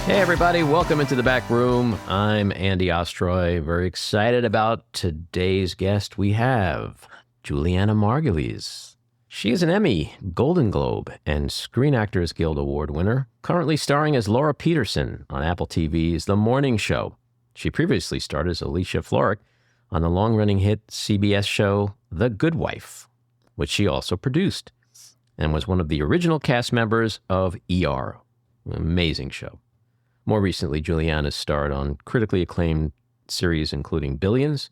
Hey, everybody. Welcome into the back room. I'm Andy Ostroy. Very excited about today's guest. We have Julianna Margulies. She is an Emmy, Golden Globe, and Screen Actors Guild Award winner, currently starring as Laura Peterson on Apple TV's The Morning Show. She previously starred as Alicia Florrick on the long-running hit CBS show The Good Wife, which she also produced, and was one of the original cast members of ER. An amazing show. More recently, Julianna starred on critically acclaimed series including Billions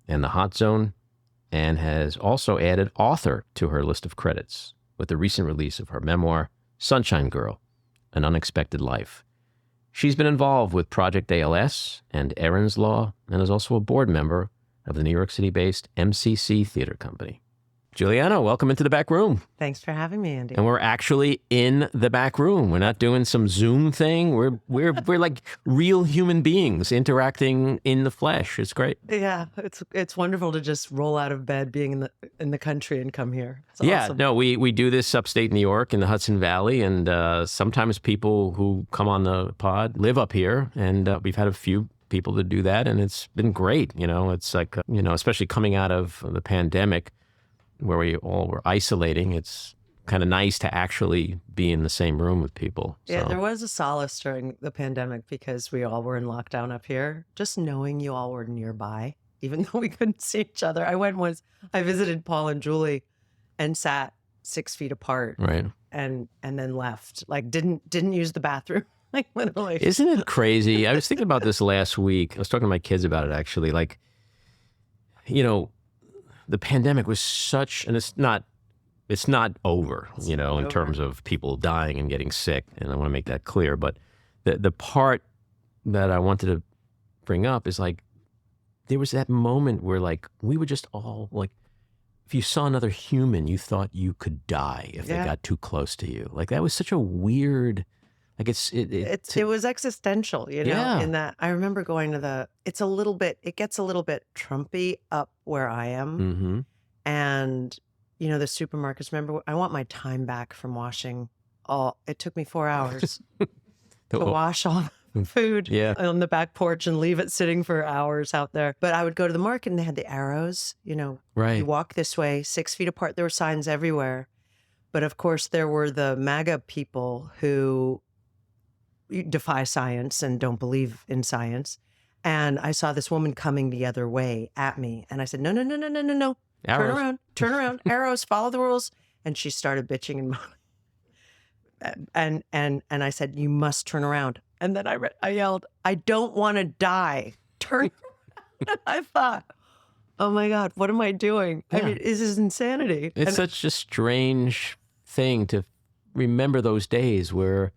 and The Hot Zone, and has also added author to her list of credits with the recent release of her memoir, Sunshine Girl, An Unexpected Life. She's been involved with Project ALS and Erin's Law, and is also a board member of the New York City-based MCC Theater company. Julianna, welcome into the back room. Thanks for having me, Andy. And we're actually in the back room. We're not doing some Zoom thing. We're like real human beings interacting in the flesh. It's great. Yeah, it's wonderful to just roll out of bed, being in the country, and come here. It's awesome. No, we do this upstate New York in the Hudson Valley, and sometimes people who come on the pod live up here, and we've had a few people to do that, and it's been great. You know, it's like especially coming out of the pandemic, where we all were isolating, it's kind of nice to actually be in the same room with people. Yeah, there was a solace during the pandemic because we all were in lockdown up here. Just knowing you all were nearby, even though we couldn't see each other. I visited Paul and Julie and sat 6 feet apart. Right. And then left. Like didn't use the bathroom. Like literally. Isn't it crazy? I was thinking about this last week. I was talking to my kids about it actually. Like, the pandemic was such, and it's not over, in terms of people dying and getting sick. And I want to make that clear. But the part that I wanted to bring up is like, there was that moment where like, we were just all like, if you saw another human, you thought you could die if they got too close to you. Like that was such a weird, like it was existential, in that I remember going to it gets a little bit Trumpy up where I am. Mm-hmm. And, the supermarkets, remember, I want my time back from washing it took me 4 hours to wash all the food on the back porch and leave it sitting for hours out there. But I would go to the market and they had the arrows, right. You walk this way, 6 feet apart, there were signs everywhere. But of course, there were the MAGA people who defy science and don't believe in science. And I saw this woman coming the other way at me. And I said, no. Arrows. Turn around. Arrows, follow the rules. And she started bitching and and I said, you must turn around. And then I yelled, I don't want to die. Turn around. I thought, oh my God, what am I doing? Yeah. I mean, this is insanity. It's such a strange thing to remember those days where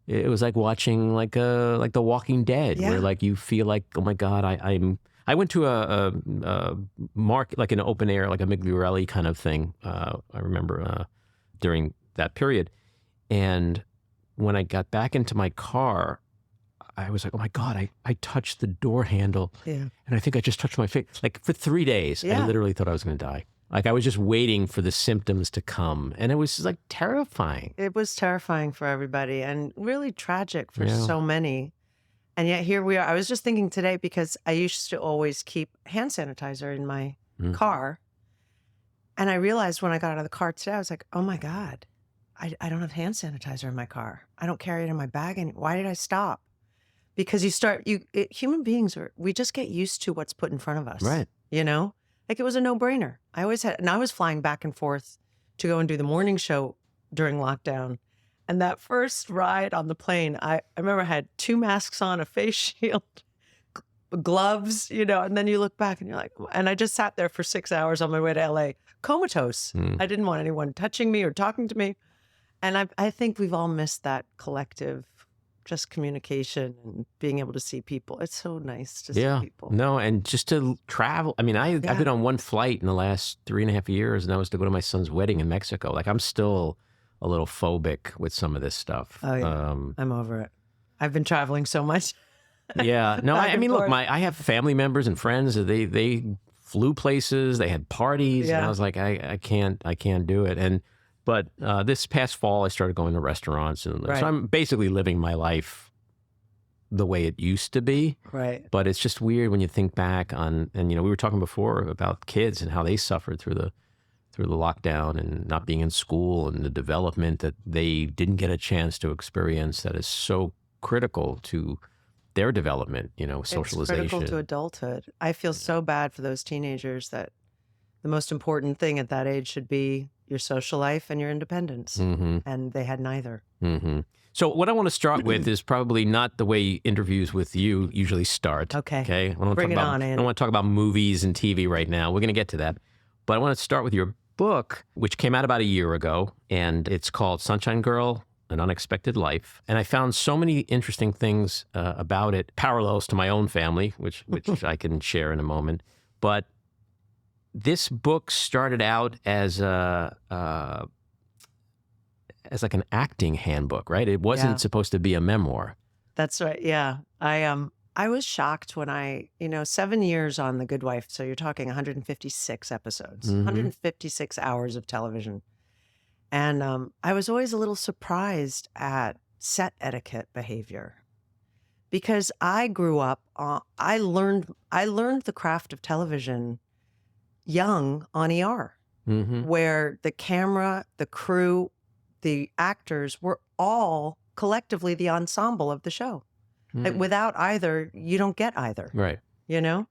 it was like watching like The Walking Dead, where like you feel like, oh my God, I went to a market, like an open air, like a Migliorelli kind of thing. I remember during that period, and when I got back into my car, I was like, oh my God, I touched the door handle, and I think I just touched my face. Like for 3 days, I literally thought I was going to die. Like I was just waiting for the symptoms to come, and it was just like terrifying. It was terrifying for everybody and really tragic for so many. And yet here we are. I was just thinking today, because I used to always keep hand sanitizer in my car. And I realized when I got out of the car today, I was like, oh my God, I don't have hand sanitizer in my car. I don't carry it in my bag anymore. Why did I stop? Because human beings we just get used to what's put in front of us. Right. Like it was a no-brainer. I was flying back and forth to go and do the morning show during lockdown. And that first ride on the plane, I remember I had 2 masks on, a face shield, gloves, and then you look back and you're like, and I just sat there for 6 hours on my way to LA, comatose. I didn't want anyone touching me or talking to me. And I think we've all missed that collective just communication and being able to see people. It's so nice to see people. No, and just to travel. I mean, I've been on one flight in the last 3.5 years, and that was to go to my son's wedding in Mexico. Like I'm still a little phobic with some of this stuff. Oh, yeah. I'm over it. I've been traveling so much. Yeah. No, I mean, look, I have family members and friends. They flew places. They had parties. And I was like, I can't do it. But this past fall, I started going to restaurants. And so I'm basically living my life the way it used to be. Right. But it's just weird when you think back on, and we were talking before about kids and how they suffered through the lockdown and not being in school and the development that they didn't get a chance to experience that is so critical to their development, socialization. It's critical to adulthood. I feel so bad for those teenagers that the most important thing at that age should be your social life and your independence. Mm-hmm. And they had neither. Mm-hmm. So what I want to start with is probably not the way interviews with you usually start. Okay. Bring it on, Andy. I don't want to talk about movies and TV right now. We're going to get to that. But I want to start with your book, which came out about a year ago, and it's called Sunshine Girl, An Unexpected Life. And I found so many interesting things about it, parallels to my own family, which I can share in a moment. But this book started out as like an acting handbook, right? It wasn't supposed to be a memoir. That's right. Yeah. I was shocked when 7 years on The Good Wife. So you're talking 156 episodes, 156 hours of television. And I was always a little surprised at set etiquette behavior because I grew up, I learned the craft of television young on ER, where the camera, the crew, the actors were all collectively the ensemble of the show. Like, without either, you don't get either. Right. And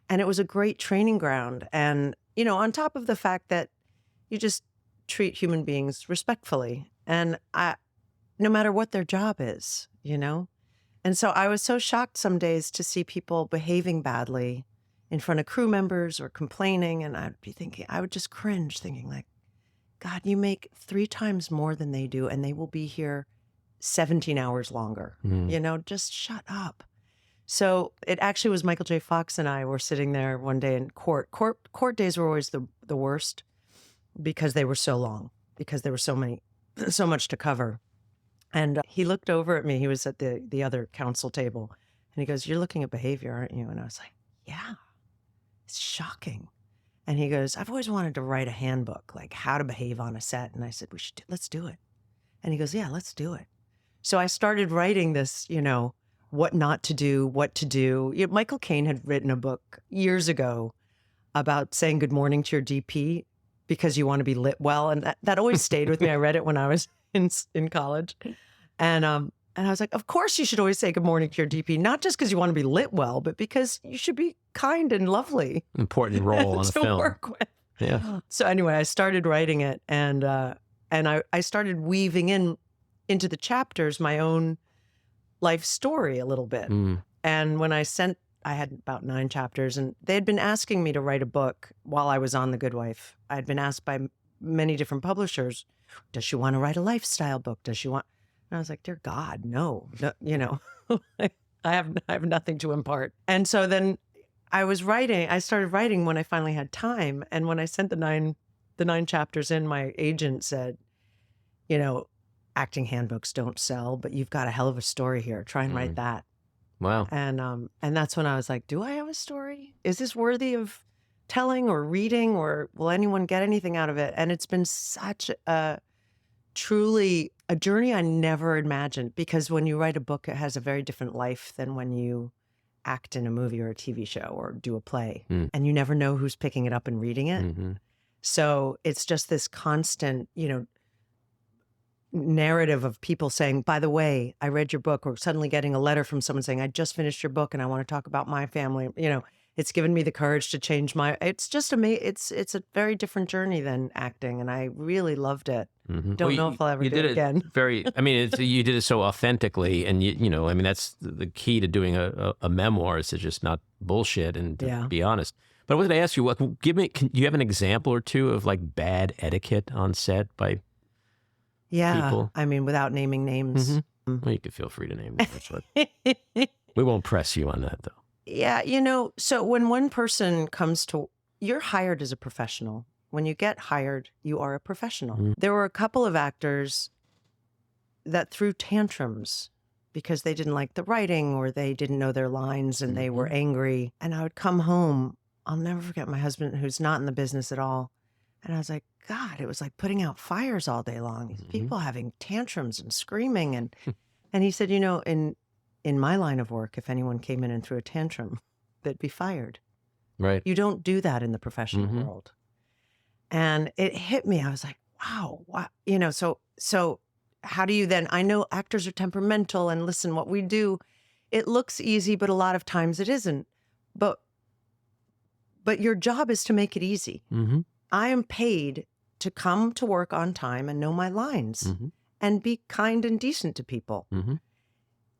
it was a great training ground. And, on top of the fact that you just treat human beings respectfully and no matter what their job is, And so I was so shocked some days to see people behaving badly in front of crew members or complaining. And I would just cringe thinking like, God, you make 3 times more than they do, and they will be here 17 hours longer. Just shut up. So it actually was Michael J. Fox and I were sitting there one day in court. Court days were always the worst because they were so long, because there were so much to cover. And he looked over at me. He was at the other counsel table, and he goes, "You're looking at behavior, aren't you?" And I was like, "Yeah, it's shocking." And he goes, "I've always wanted to write a handbook, like how to behave on a set." And I said, let's do it. And he goes, "Yeah, let's do it." So I started writing this, what not to do, what to do. Michael Caine had written a book years ago about saying good morning to your DP because you want to be lit well. And that always stayed with me. I read it when I was in college. And I was like, of course you should always say good morning to your DP, not just because you want to be lit well, but because you should be kind and lovely. Important role on a to film. work with. Yeah. So anyway, I started writing it, and I started weaving into the chapters my own life story a little bit. And when I had about 9 chapters, and they had been asking me to write a book while I was on The Good Wife. I had been asked by many different publishers, does she want to write a lifestyle book? Does she want? And I was like, dear God, no, I have nothing to impart. And so then I started writing when I finally had time. And when I sent the nine chapters in, my agent said, acting handbooks don't sell, but you've got a hell of a story here. Try and write that. Wow. And that's when I was like, do I have a story? Is this worthy of telling or reading, or will anyone get anything out of it? And it's been such truly a journey I never imagined, because when you write a book, it has a very different life than when you act in a movie or a TV show or do a play, and you never know who's picking it up and reading it. So it's just this constant, narrative of people saying, by the way, I read your book, or suddenly getting a letter from someone saying, I just finished your book and I want to talk about my family. It's given me the courage to change it's just amazing. It's a very different journey than acting. And I really loved it. Don't know if I'll ever do it again. You did it so authentically. And, that's the key to doing a memoir, is to just not bullshit and to be honest. But I was going to ask you, can you have an example or two of like bad etiquette on set by people? Without naming names. Well, you could feel free to name names, but we won't press you on that, though. Yeah, so when one person you're hired as a professional. When you get hired, you are a professional. There were a couple of actors that threw tantrums because they didn't like the writing or they didn't know their lines and they were angry. And I would come home. I'll never forget my husband, who's not in the business at all. And I was like, God, it was like putting out fires all day long. People having tantrums and screaming. And he said, in in my line of work, if anyone came in and threw a tantrum, they'd be fired. Right. You don't do that in the professional Mm-hmm. world. And it hit me. I was like, wow, so how do you then, I know actors are temperamental, and listen, what we do, it looks easy, but a lot of times it isn't. But your job is to make it easy. Mm-hmm. I am paid to come to work on time and know my lines Mm-hmm. and be kind and decent to people. Mm-hmm.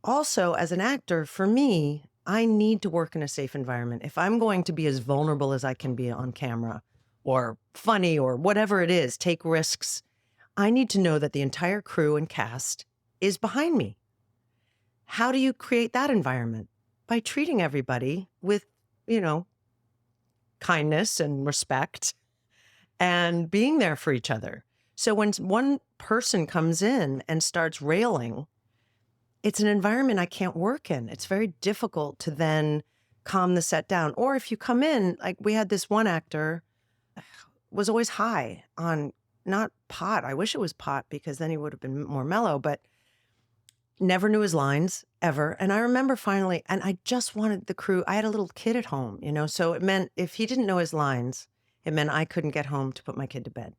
Also, as an actor, for me, I need to work in a safe environment. If I'm going to be as vulnerable as I can be on camera, or funny, or whatever it is, take risks, I need to know that the entire crew and cast is behind me. How do you create that environment? By treating everybody with, kindness and respect, and being there for each other. So when one person comes in and starts railing, it's an environment I can't work in. It's very difficult to then calm the set down. Or if you come in, like we had this one actor was always high on, not pot. I wish it was pot, because then he would have been more mellow, but never knew his lines ever. And I remember finally, and I just wanted the crew, I had a little kid at home, so it meant if he didn't know his lines, it meant I couldn't get home to put my kid to bed.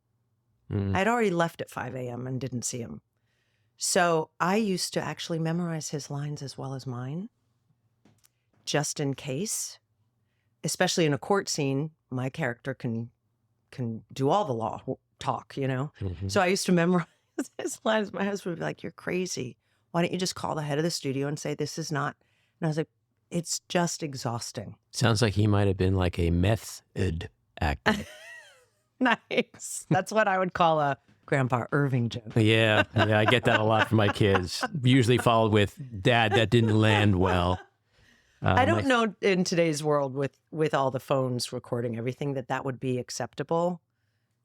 Mm. I'd already left at 5 a.m. and didn't see him. So I used to actually memorize his lines as well as mine, just in case, especially in a court scene, my character can do all the law talk, Mm-hmm. So I used to memorize his lines. My husband would be like, "You're crazy. Why don't you just call the head of the studio and say this is not?" And I was like, "It's just exhausting." Sounds like he might have been like a method actor. Nice. That's what I would call a Grandpa Irving joke. Yeah, I get that a lot from my kids. Usually followed with, "Dad, that didn't land well." I don't know in today's world with all the phones recording everything that would be acceptable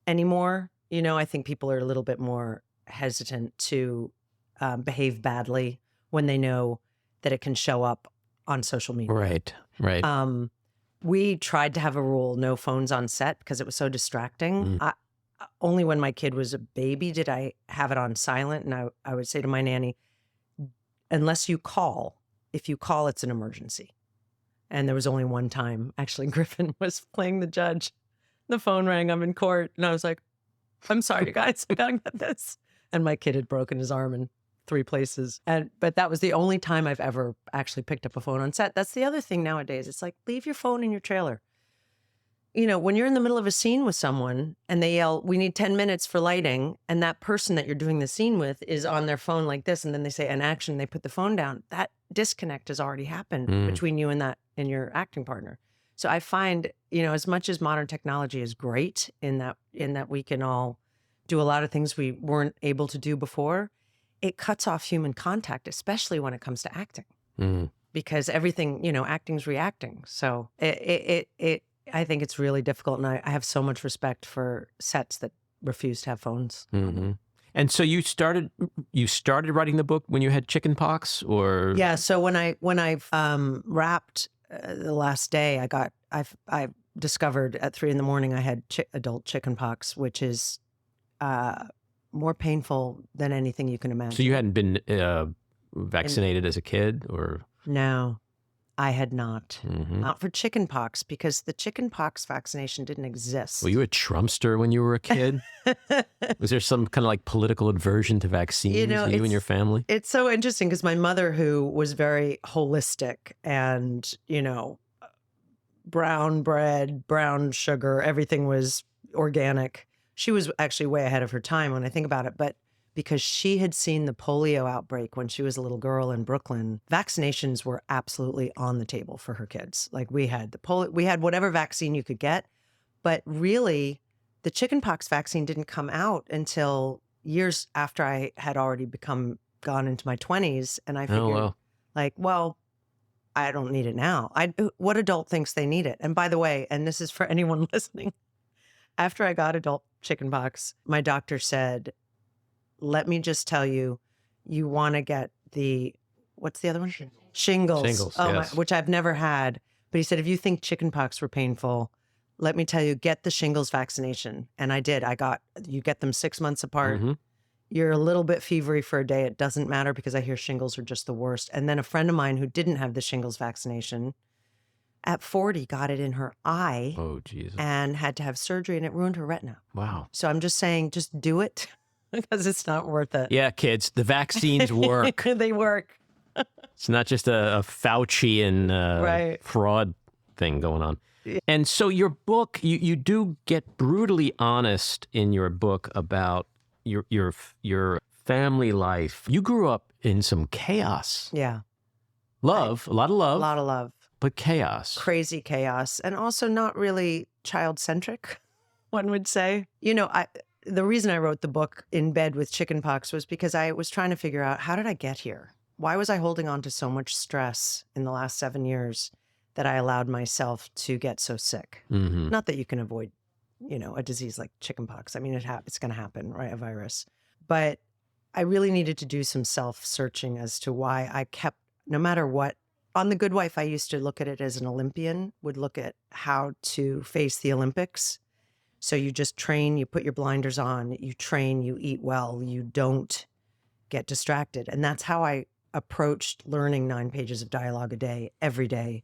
anymore. I think people are a little bit more hesitant to behave badly when they know that it can show up on social media. Right. We tried to have a rule, no phones on set, because it was so distracting. Only when my kid was a baby did I have it on silent. And I would say to my nanny, unless you call, if you call, it's an emergency. And there was only one time, actually, Griffin was playing the judge. The phone rang, I'm in court. And I was like, "I'm sorry, you guys, I gotta get this." And my kid had broken his arm in 3 places. But that was the only time I've ever actually picked up a phone on set. That's the other thing nowadays. It's like, leave your phone in your trailer. When you're in the middle of a scene with someone and they yell, "We need 10 minutes for lighting," and that person that you're doing the scene with is on their phone like this, and then they say an action, they put the phone down, that disconnect has already happened between you and your acting partner. So I find, as much as modern technology is great in that we can all do a lot of things we weren't able to do before, it cuts off human contact, especially when it comes to acting. Because everything, acting's reacting. So I think it's really difficult, and I have so much respect for sets that refuse to have phones. Mm-hmm. And so you started writing the book when you had chicken pox, or? Yeah. So when I wrapped the last day, I discovered at 3 a.m. I had adult chicken pox, which is more painful than anything you can imagine. So you hadn't been vaccinated as a kid, or? No, I had not. Mm-hmm. Not for chicken pox, because the chicken pox vaccination didn't exist. Were you a Trumpster when you were a kid? Was there some kind of like political aversion to vaccines, you and your family? It's so interesting because my mother, who was very holistic and, brown bread, brown sugar, everything was organic. She was actually way ahead of her time when I think about it. But because she had seen the polio outbreak when she was a little girl in Brooklyn, vaccinations were absolutely on the table for her kids. Like we had we had whatever vaccine you could get, but really the chickenpox vaccine didn't come out until years after I had already gone into my 20s. And I figured I don't need it now. What adult thinks they need it? And by the way, and this is for anyone listening, after I got adult chickenpox, my doctor said, "Let me just tell you, you want to get what's the other one? Shingles. Shingles, oh, yes. Which I've never had. But he said, if you think chickenpox were painful, let me tell you, get the shingles vaccination." And I did. You get them 6 months apart. Mm-hmm. You're a little bit fevery for a day. It doesn't matter because I hear shingles are just the worst. And then a friend of mine who didn't have the shingles vaccination at 40 got it in her eye. Oh, Jesus. And had to have surgery, and it ruined her retina. Wow. So I'm just saying, just do it because it's not worth it. Yeah, kids, the vaccines work. They work. It's not just a Faucian fraud thing going on. Yeah. And so your book, you do get brutally honest in your book about your family life. You grew up in some chaos. Yeah. A lot of love. A lot of love. But chaos. Crazy chaos. And also not really child-centric, one would say. You know, the reason I wrote the book in bed with chickenpox was because I was trying to figure out, how did I get here? Why was I holding on to so much stress in the last 7 years that I allowed myself to get so sick? Mm-hmm. Not that you can avoid, you know, a disease like chickenpox. I mean, it's going to happen, right? A virus. But I really needed to do some self-searching as to why I kept, no matter what. On The Good Wife, I used to look at it as an Olympian, would look at how to face the Olympics. So you just train, you put your blinders on, you train, you eat well, you don't get distracted. And that's how I approached learning 9 pages of dialogue a day, every day,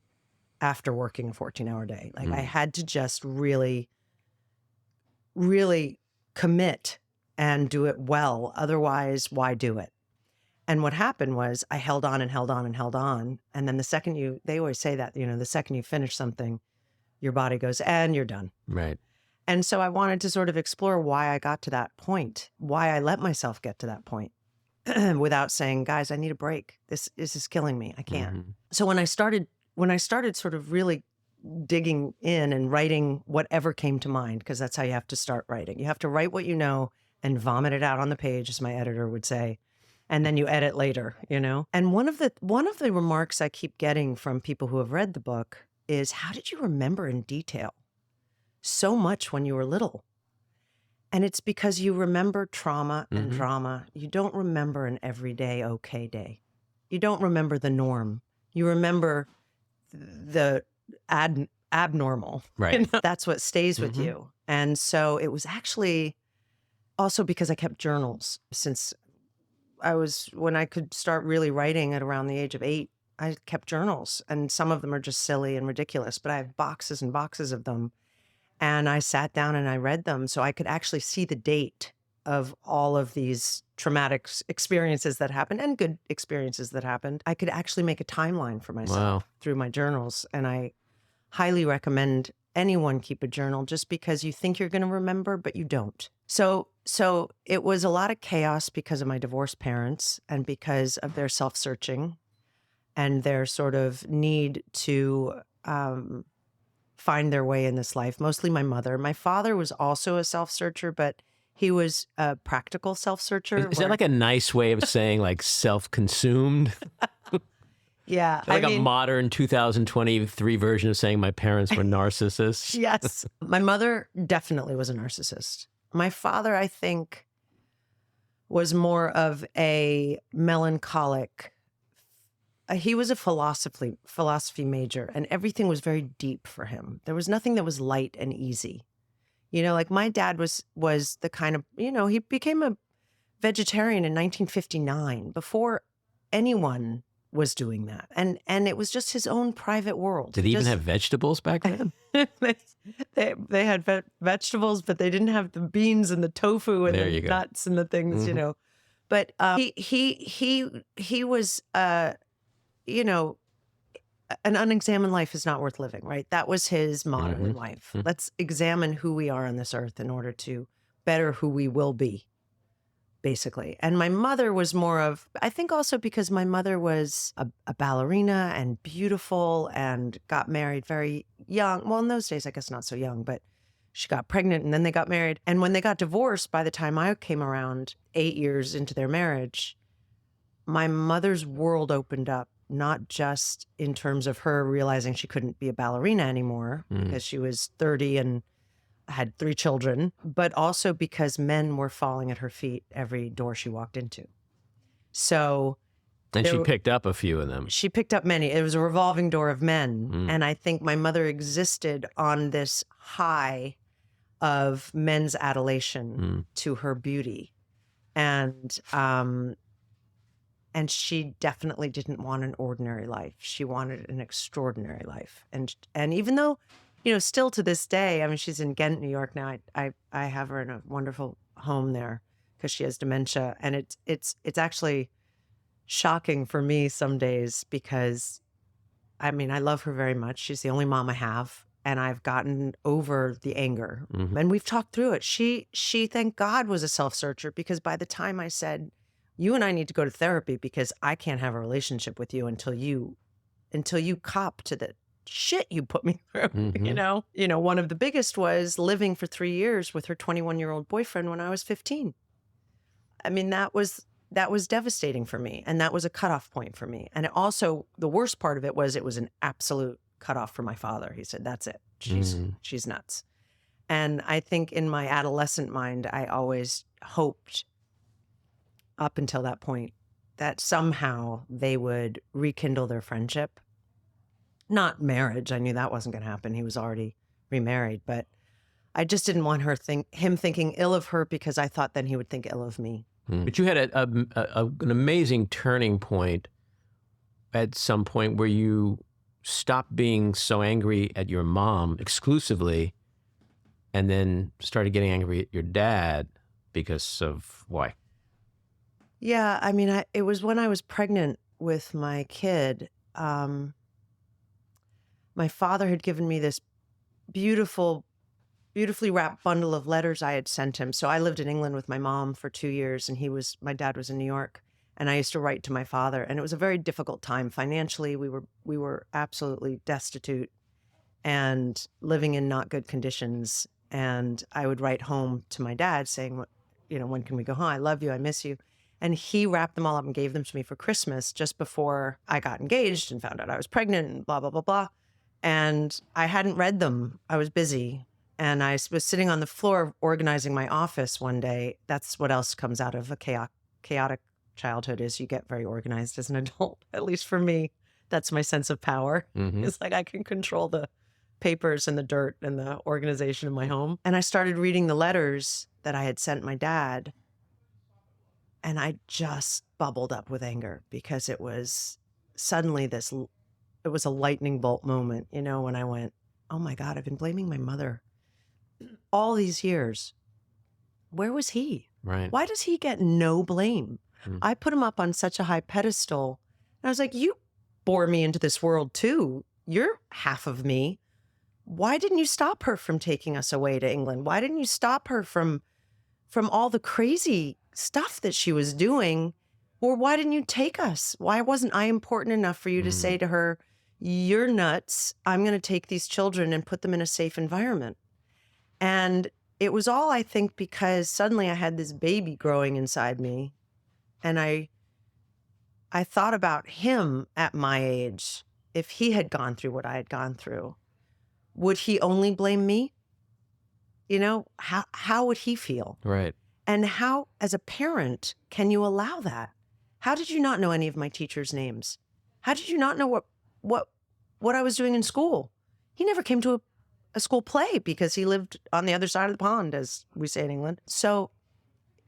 after working a 14-hour day. Like I had to just really, really commit and do it well. Otherwise, why do it? And what happened was I held on and held on and held on. And then the second they always say that, you know, the second you finish something, your body goes, and you're done. Right. And so I wanted to sort of explore why I got to that point, why I let myself get to that point without saying, guys, I need a break. This is killing me. I can't. Mm-hmm. So when I started sort of really digging in and writing whatever came to mind, because that's how you have to start writing. You have to write what you know and vomit it out on the page, as my editor would say. And then you edit later, you know? And one of the remarks I keep getting from people who have read the book is, how did you remember in detail so much when you were little? And it's because you remember trauma and drama. You don't remember an everyday okay day. You don't remember the norm. You remember the abnormal. Right. You know? That's what stays with you. And so it was actually also because I kept journals since when I could start really writing at around the age of 8, I kept journals, and some of them are just silly and ridiculous, but I have boxes and boxes of them. And I sat down and I read them so I could actually see the date of all of these traumatic experiences that happened and good experiences that happened. I could actually make a timeline for myself through my journals. And I highly recommend anyone keep a journal, just because you think you're going to remember, but you don't. So it was a lot of chaos because of my divorced parents and because of their self-searching and their sort of need to find their way in this life. Mostly my mother. My father was also a self-searcher, but he was a practical self-searcher. Is that like a nice way of saying like self-consumed? Yeah. Like a modern 2023 version of saying my parents were narcissists? Yes. My mother definitely was a narcissist. My father, I think, was more of a melancholic. He was a philosophy major, and everything was very deep for him. There was nothing that was light and easy. You know, like my dad was the kind of, you know, he became a vegetarian in 1959 before anyone was doing that. And it was just his own private world. Did he even have vegetables back then? they had vegetables, but they didn't have the beans and the tofu and the nuts and the things, you know. But he was, you know, an unexamined life is not worth living, right? That was his motto in life. Let's examine who we are on this earth in order to better who we will be, basically. And my mother was more of, I think also because my mother was a ballerina and beautiful and got married very young. Well, in those days, I guess not so young, but she got pregnant and then they got married. And when they got divorced, by the time I came around 8 years into their marriage, my mother's world opened up, not just in terms of her realizing she couldn't be a ballerina anymore because she was 30 and had 3 children, but also because men were falling at her feet every door she walked into. So... And she picked up a few of them. She picked up many. It was a revolving door of men. And I think my mother existed on this high of men's adulation to her beauty. And she definitely didn't want an ordinary life. She wanted an extraordinary life. And even though, still to this day, I mean, she's in Ghent, New York now. I have her in a wonderful home there because she has dementia. And it's actually shocking for me some days because, I mean, I love her very much. She's the only mom I have. And I've gotten over the anger. Mhm. And we've talked through it. She, thank God, was a self-searcher, because by the time I said, you and I need to go to therapy because I can't have a relationship with you until you cop to the shit you put me through, Mhm. One of the biggest was living for 3 years with her 21-year-old boyfriend when I was 15. I mean, that was devastating for me. And that was a cutoff point for me. And it also, the worst part of it was an absolute cutoff for my father. He said, that's it. She's nuts. And I think in my adolescent mind, I always hoped up until that point that somehow they would rekindle their friendship. Not marriage. I knew that wasn't going to happen. He was already remarried, but I just didn't want him thinking ill of her, because I thought then he would think ill of me. But you had an amazing turning point at some point where you stopped being so angry at your mom exclusively and then started getting angry at your dad because of why? Yeah, I mean, it was when I was pregnant with my kid. My father had given me this beautifully wrapped bundle of letters I had sent him. So I lived in England with my mom for 2 years, and my dad was in New York, and I used to write to my father. And it was a very difficult time financially. We were absolutely destitute and living in not good conditions. And I would write home to my dad saying, when can we go home? I love you. I miss you. And he wrapped them all up and gave them to me for Christmas just before I got engaged and found out I was pregnant and blah, blah, blah, blah. And I hadn't read them. I was busy. And I was sitting on the floor organizing my office one day. That's what else comes out of a chaotic childhood, is you get very organized as an adult. At least for me, that's my sense of power. Mhm. It's like I can control the papers and the dirt and the organization of my home. And I started reading the letters that I had sent my dad. And I just bubbled up with anger, because it was suddenly it was a lightning bolt moment, when I went, oh my God, I've been blaming my mother all these years. Where was he? Right. Why does he get no blame? Mm. I put him up on such a high pedestal. And I was like, you bore me into this world too. You're half of me. Why didn't you stop her from taking us away to England? Why didn't you stop her from all the crazy stuff that she was doing? Or why didn't you take us? Why wasn't I important enough for you to say to her, you're nuts. I'm going to take these children and put them in a safe environment. And it was all, I think, because suddenly I had this baby growing inside me. And I thought about him at my age. If he had gone through what I had gone through, would he only blame me? How would he feel? Right. And how, as a parent, can you allow that? How did you not know any of my teachers' names? How did you not know what I was doing in school? He never came to a school play because he lived on the other side of the pond, as we say in England. So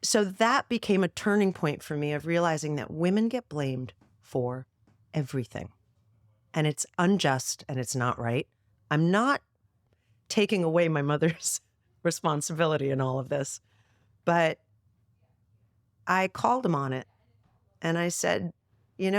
that became a turning point for me of realizing that women get blamed for everything. And it's unjust and it's not right. I'm not taking away my mother's responsibility in all of this, but I called him on it. And I said, I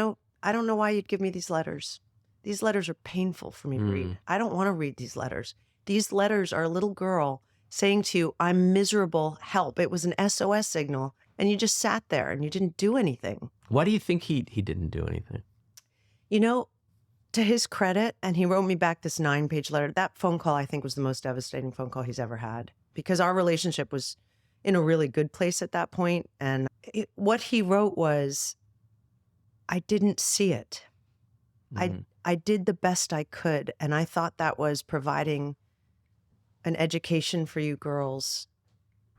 don't know why you'd give me these letters. These letters are painful for me to read. I don't want to read these letters. These letters are a little girl saying to you, I'm miserable, help. It was an SOS signal. And you just sat there and you didn't do anything. Why do you think he didn't do anything? To his credit, and he wrote me back this 9-page letter. That phone call, I think, was the most devastating phone call he's ever had, because our relationship was in a really good place at that point. And what he wrote was, I didn't see it. I did the best I could. And I thought that was providing an education for you girls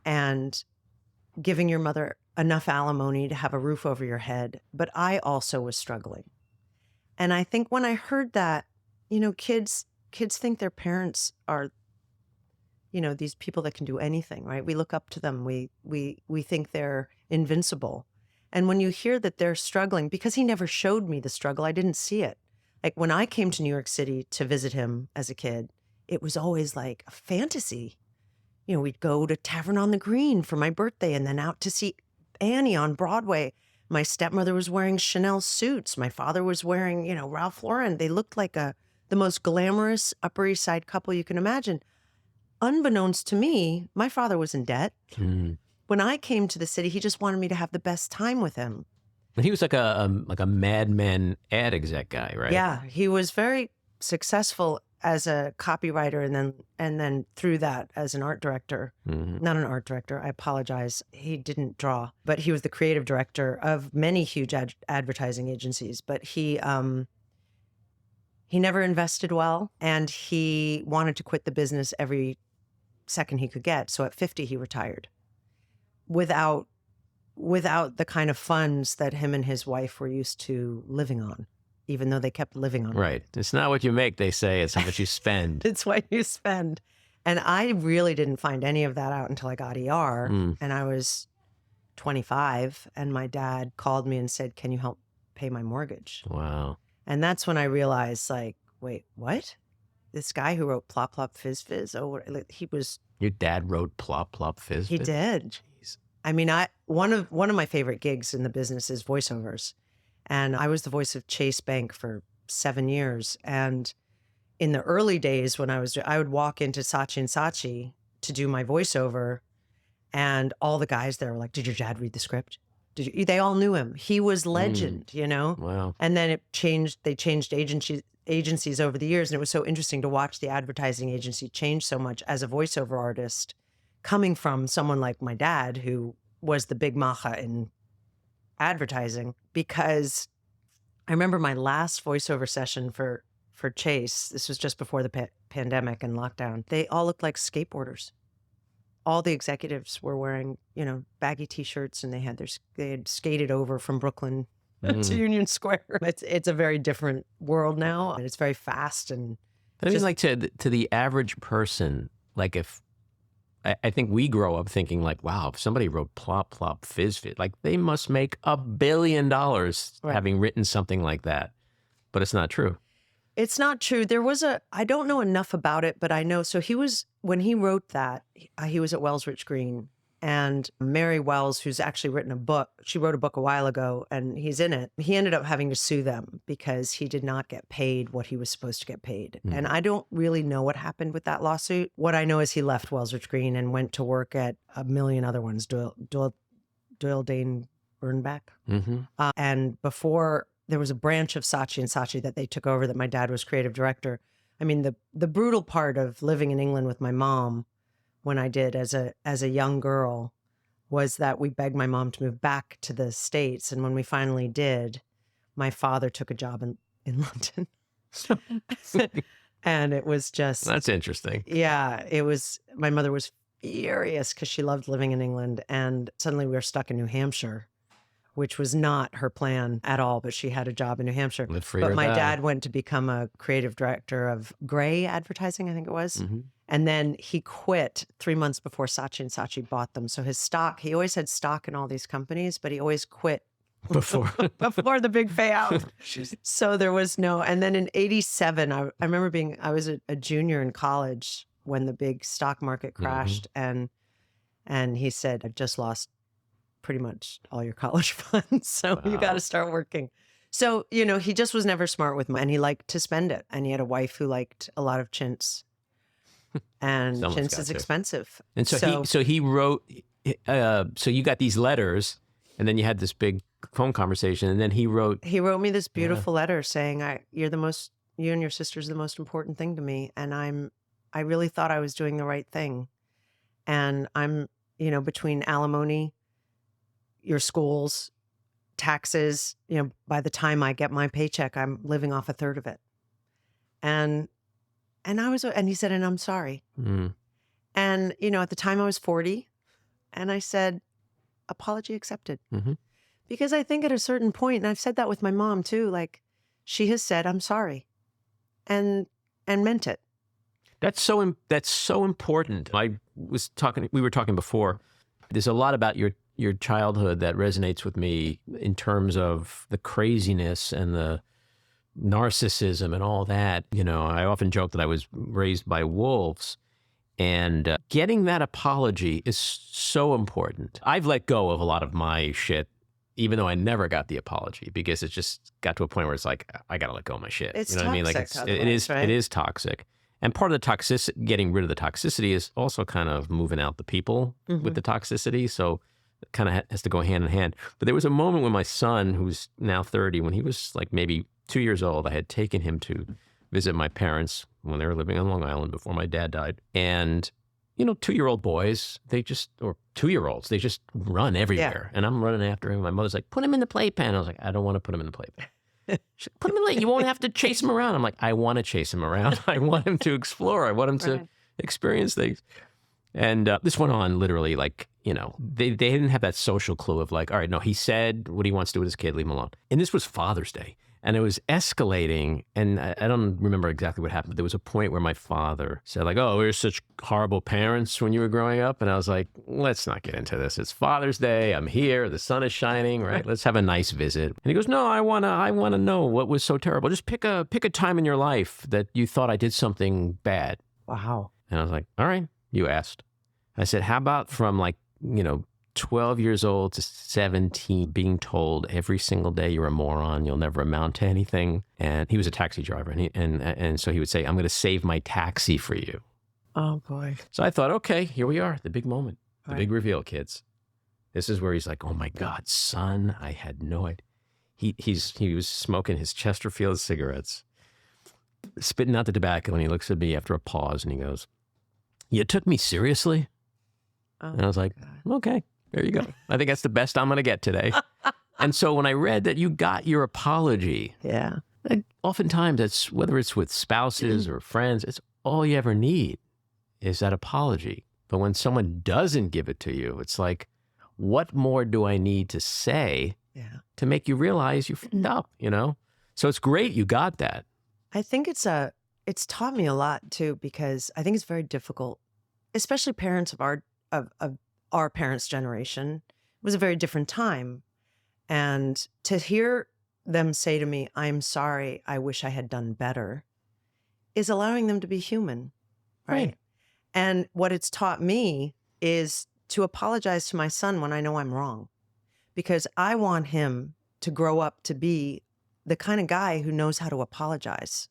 and giving your mother enough alimony to have a roof over your head. But I also was struggling. And I think when I heard that, kids think their parents are, these people that can do anything, right? We look up to them. We think they're invincible. And when you hear that they're struggling, because he never showed me the struggle, I didn't see it. Like when I came to New York City to visit him as a kid, it was always like a fantasy. You know, we'd go to Tavern on the Green for my birthday and then out to see Annie on Broadway. My stepmother was wearing Chanel suits. My father was wearing, you know, Ralph Lauren. They looked like the most glamorous Upper East Side couple you can imagine. Unbeknownst to me, my father was in debt. Mm. When I came to the city, he just wanted me to have the best time with him. But he was like a Mad Men ad exec guy, right? Yeah, he was very successful as a copywriter and then through that as an art director. Mm-hmm. Not an art director, I apologize. He didn't draw, but he was the creative director of many huge advertising agencies. But he never invested well, and he wanted to quit the business every second he could get. So at 50, he retired without the kind of funds that him and his wife were used to living on, even though they kept living on. Right. It's not what you make, they say. It's how much you spend. It's what you spend. And I really didn't find any of that out until I got ER. And I was 25, and my dad called me and said, "Can you help pay my mortgage?" Wow. And that's when I realized, like, wait, what? This guy who wrote Plop Plop Fizz Fizz, he was... Your dad wrote Plop Plop Fizz Fizz? He did. Jeez. I mean, one of my favorite gigs in the business is voiceovers. And I was the voice of Chase Bank for 7 years. And in the early days when I would walk into Saatchi & Saatchi to do my voiceover, and all the guys there were like, "Did your dad read the script? They all knew him. He was legend, you know?" Wow. And then they changed agencies over the years. And it was so interesting to watch the advertising agency change so much as a voiceover artist, coming from someone like my dad, who was the big macha in advertising. Because I remember my last voiceover session for Chase, this was just before the pandemic and lockdown, they all looked like skateboarders. All the executives were wearing, you know, baggy T-shirts, and they had skated over from Brooklyn to Union Square. It's a very different world now, and it's very fast. And I mean, like to the average person, like I think we grow up thinking like, wow, if somebody wrote Plop Plop Fizz Fizz, like they must make $1 billion having written something like that. But it's not true. It's not true. I don't know enough about it, but I know. So when he wrote that, he was at Wells Rich Green, and Mary Wells, who's actually written a book, she wrote a book a while ago, and he's in it. He ended up having to sue them because he did not get paid what he was supposed to get paid. And I don't really know what happened with that lawsuit. What I know is he left Wells Rich Green and went to work at a million other ones, Doyle Dane Bernbach. And before, there was a branch of Saatchi & Saatchi that they took over that my dad was creative director. I mean, the brutal part of living in England with my mom, when I did as a young girl, was that we begged my mom to move back to the States. And when we finally did, my father took a job in London. And it was just... That's interesting. Yeah, it was... My mother was furious because she loved living in England. And suddenly we were stuck in New Hampshire, which was not her plan at all, but she had a job in New Hampshire. Live free but or my die. dad went to become a creative director of Grey Advertising, I think it was. And then he quit 3 months before Saatchi & Saatchi bought them. So his stock, he always had stock in all these companies, but he always quit Before the big payout. So there was no, and then in 87, I remember I was a junior in college when the big stock market crashed. And he said, "I've just lost pretty much all your college funds. So you got to start working." So, you know, he just was never smart with money, and he liked to spend it. And he had a wife who liked a lot of chintz, and chintz is expensive. And so he wrote, so you got these letters, and then you had this big phone conversation, and then he wrote me this beautiful letter saying, you and your sister's the most important thing to me. And I really thought I was doing the right thing. And I'm, you know, between alimony, your schools, taxes, you know, by the time I get my paycheck, I'm living off a third of it. And he said, "And I'm sorry." And, you know, at the time I was 40, and I said, "Apology accepted." Because I think at a certain point, and I've said that with my mom too, like, she has said, "I'm sorry," and meant it. That's so important. We were talking before. There's a lot about your childhood that resonates with me in terms of the craziness and the narcissism and all that. I often joke that I was raised by wolves, and getting that apology is so important. I've let go of a lot of my shit, even though I never got the apology, because it just got to a point where it's like, I got to let go of my shit. It's what I mean? Like toxic it is toxic. And part of the toxicity, getting rid of the toxicity, is also kind of moving out the people with the toxicity. So it kind of has to go hand in hand. But there was a moment when my son, who's now 30, when he was like maybe 2 years old, I had taken him to visit my parents when they were living on Long Island before my dad died. And, 2-year-old boys, or 2-year-olds, they just run everywhere. Yeah. And I'm running after him. My mother's like, put him in the playpen. I was like, I don't want to put him in the playpen. She's like, put him in you won't have to chase him around. I'm like, I want to chase him around. I want him to explore. I want him to experience things. And this went on literally they didn't have that social clue of like, all right, no, he said what he wants to do with his kid, leave him alone. And this was Father's Day. And it was escalating, and I don't remember exactly what happened, but there was a point where my father said like, oh, we were such horrible parents when you were growing up. And I was like, let's not get into this. It's Father's Day. I'm here. The sun is shining, right? Let's have a nice visit. And he goes, no, I want to know what was so terrible. Just pick a time in your life that you thought I did something bad. Wow. And I was like, all right, you asked. I said, how about from 12 years old to 17, being told every single day you're a moron, you'll never amount to anything. And he was a taxi driver, and so he would say, I'm going to save my taxi for you. Oh, boy. So I thought, okay, here we are, the big moment, the big reveal, kids. This is where he's like, oh my God, son, I had no idea. He was smoking his Chesterfield cigarettes, spitting out the tobacco, and he looks at me after a pause, and he goes, you took me seriously? Oh, and I was like, okay. There you go. I think that's the best I'm going to get today. And so when I read that you got your apology, oftentimes that's, whether it's with spouses or friends, it's all you ever need is that apology. But when someone doesn't give it to you, it's like, what more do I need to say to make you realize you fucked up, So it's great you got that. I think it's taught me a lot too, because I think it's very difficult, especially parents of our parents' generation. It was a very different time. And to hear them say to me, I'm sorry, I wish I had done better, is allowing them to be human, right? And what it's taught me is to apologize to my son when I know I'm wrong, because I want him to grow up to be the kind of guy who knows how to apologize.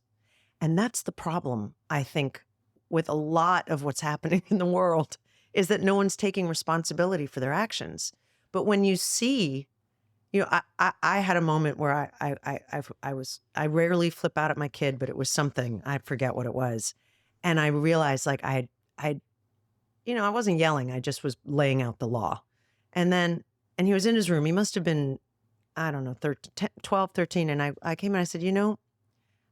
And that's the problem, I think, with a lot of what's happening in the world, is that no one's taking responsibility for their actions. But when you see, I had a moment where I rarely flip out at my kid, but it was something, I forget what it was. And I realized I wasn't yelling. I just was laying out the law. And he was in his room. He must have been, I don't know, 12, 13. And I came and I said, I'm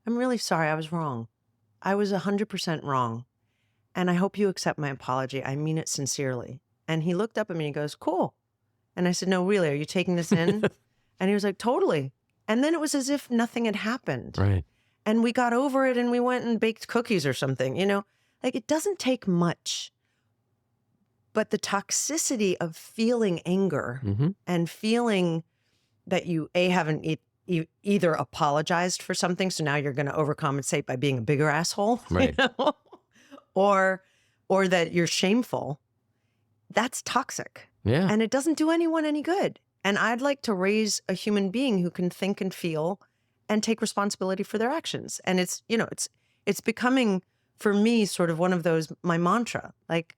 really sorry. I was wrong. I was 100% wrong. And I hope you accept my apology. I mean it sincerely. And he looked up at me and he goes, cool. And I said, no, really, are you taking this in? And he was like, totally. And then it was as if nothing had happened. Right. And we got over it and we went and baked cookies or something, it doesn't take much. But the toxicity of feeling anger and feeling that you, haven't either apologized for something, so now you're going to overcompensate by being a bigger asshole, right. Or that you're shameful, that's toxic. Yeah. And it doesn't do anyone any good. And I'd like to raise a human being who can think and feel and take responsibility for their actions. And it's becoming, for me, sort of one of those, my mantra, like,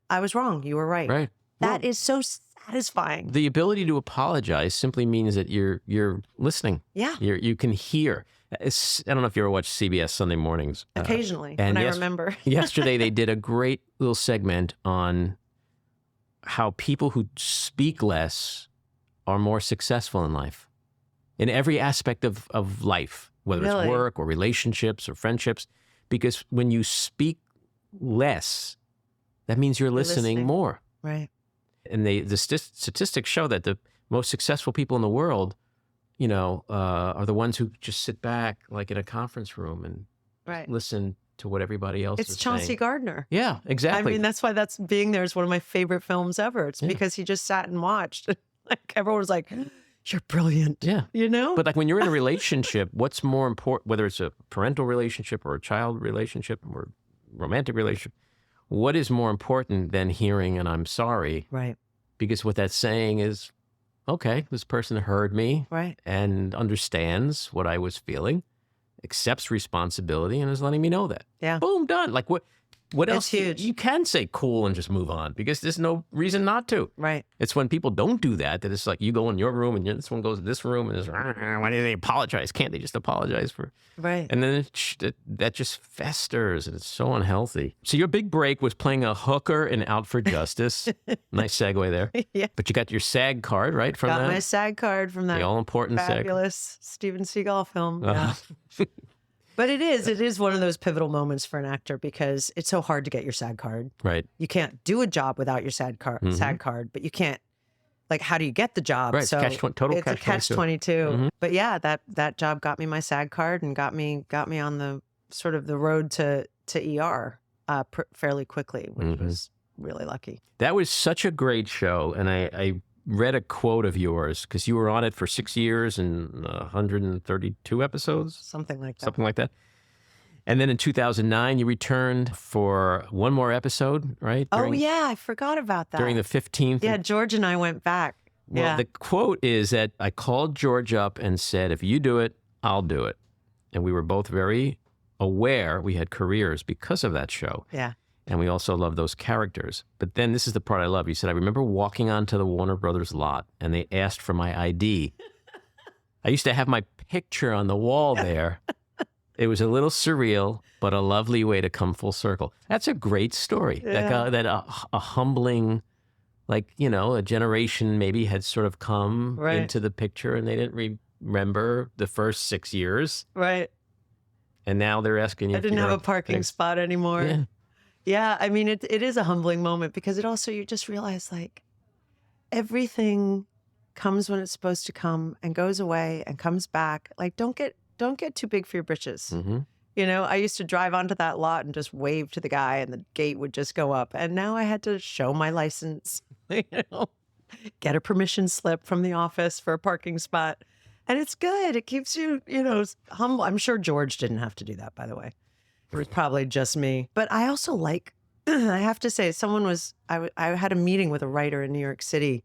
I was wrong, you were right. Right. That is so satisfying. The ability to apologize simply means that you're listening. Yeah. You can hear. I don't know if you ever watch CBS Sunday mornings. Occasionally, when I remember. Yesterday, they did a great little segment on how people who speak less are more successful in life, in every aspect of life, whether it's work or relationships or friendships. Because when you speak less, that means you're listening more. Right. And the statistics show that the most successful people in the world, are the ones who just sit back like in a conference room and listen to what everybody else It's is Chauncey saying. Gardner. Yeah, exactly. I mean, that's why Being There is one of my favorite films ever. It's because he just sat and watched. Like everyone was like, "You're brilliant." Yeah. You know? But like when you're in a relationship, what's more important, whether it's a parental relationship or a child relationship or romantic relationship, what is more important than hearing an "I'm sorry"? Right. Because what that's saying is, okay, this person heard me Right. and understands what I was feeling, accepts responsibility, and is letting me know that. Yeah. Boom, done. Like what else? It's huge. You can say cool and just move on because there's no reason not to. Right. It's when people don't do that it's like you go in your room and this one goes to this room and it's, why do they apologize? Can't they just apologize for? Right. And then that just festers and it's so unhealthy. So your big break was playing a hooker in Out for Justice. Nice segue there. Yeah. But you got your SAG card, right? From Got that? my SAG card from that The all-important SAG. fabulous Steven Seagal film. Uh-huh. Yeah. But it is one of those pivotal moments for an actor because it's so hard to get your SAG card. Right. You can't do a job without your SAG card, but you can't, like, how do you get the job? Right, So it's total it's a catch-22. catch-22. But yeah, that job got me my SAG card and got me on the sort of the road to ER fairly quickly, which was really lucky. That was such a great show. And I read a quote of yours because you were on it for 6 years and 132 episodes. Something like that. Something like that. And then in 2009, you returned for one more episode, right? Yeah, I forgot about that. During the 15th. Yeah, George and I went back. Well, the quote is that I called George up and said, if you do it, I'll do it. And we were both very aware we had careers because of that show. Yeah. And we also love those characters. But then this is the part I love. You said, I remember walking onto the Warner Brothers lot and they asked for my ID. I used to have my picture on the wall there. It was a little surreal, but a lovely way to come full circle. That's a great story. Yeah. A humbling, like, a generation maybe had sort of come into the picture and they didn't remember the first 6 years. Right. And now they're asking you. I didn't have a parking spot anymore. Yeah. Yeah, I mean, it is a humbling moment because it also, you just realize like everything comes when it's supposed to come and goes away and comes back. Like, don't get too big for your britches. I used to drive onto that lot and just wave to the guy and the gate would just go up. And now I had to show my license, get a permission slip from the office for a parking spot. And it's good. It keeps you, humble. I'm sure George didn't have to do that, by the way. It was probably just me. But I also like, I have to say, I had a meeting with a writer in New York City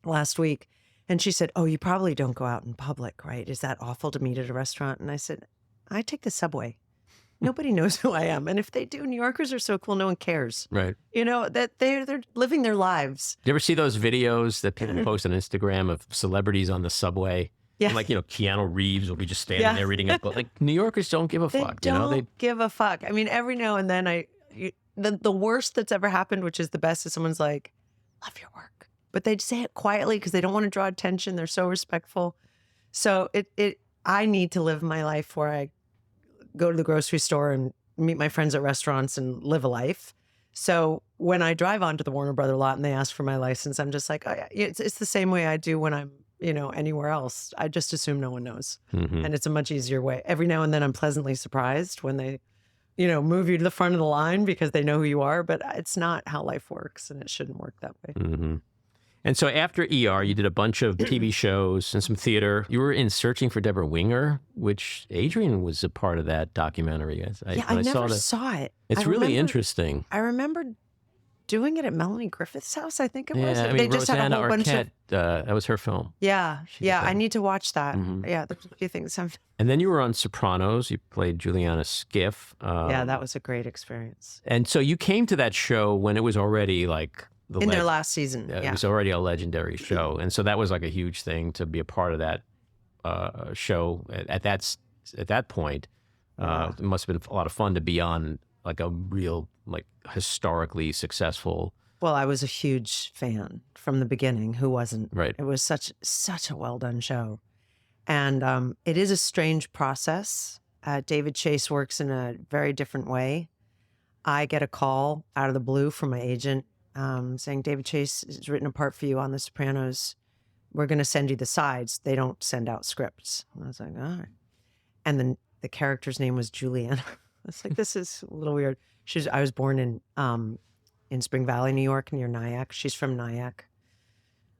last week. And she said, oh, you probably don't go out in public, right? Is that awful to meet at a restaurant? And I said, I take the subway. Nobody knows who I am. And if they do, New Yorkers are so cool, no one cares. Right. That they're living their lives. Do you ever see those videos that people post on Instagram of celebrities on the subway? Yeah. And like, Keanu Reeves will be just standing there reading a book. Like, New Yorkers don't give a fuck. They don't give a fuck. I mean, every now and then the worst that's ever happened, which is the best, is someone's like, love your work. But they say it quietly because they don't want to draw attention. They're so respectful. So I need to live my life where I go to the grocery store and meet my friends at restaurants and live a life. So when I drive onto the Warner Brother lot and they ask for my license, I'm just like, oh, yeah, it's the same way I do when I'm, anywhere else. I just assume no one knows. And it's a much easier way. Every now and then I'm pleasantly surprised when they, move you to the front of the line because they know who you are, but it's not how life works and it shouldn't work that way. And so after ER, you did a bunch of TV shows and some theater. You were in Searching for Deborah Winger, which Adrian was a part of that documentary. I never saw it. It's really interesting. I remember doing it at Melanie Griffith's house, I think it was. Yeah, They just had a whole bunch of... that was her film. Yeah, I need to watch that. Yeah, there's a few things. And then you were on Sopranos. You played Juliana Skiff. Yeah, that was a great experience. And so you came to that show when it was already like... in their last season. It was already a legendary show. And so that was like a huge thing to be a part of that show at that point. It must have been a lot of fun to be on like a real, like historically successful. Well, I was a huge fan from the beginning. Who wasn't? Right. It was such a well done show. And it is a strange process. David Chase works in a very different way. I get a call out of the blue from my agent saying, David Chase has written a part for you on The Sopranos. We're going to send you the sides. They don't send out scripts. And I was like, all right. And then the character's name was Julianna. It's like, this is a little weird. I was born in Spring Valley, New York, near Nyack. She's from Nyack.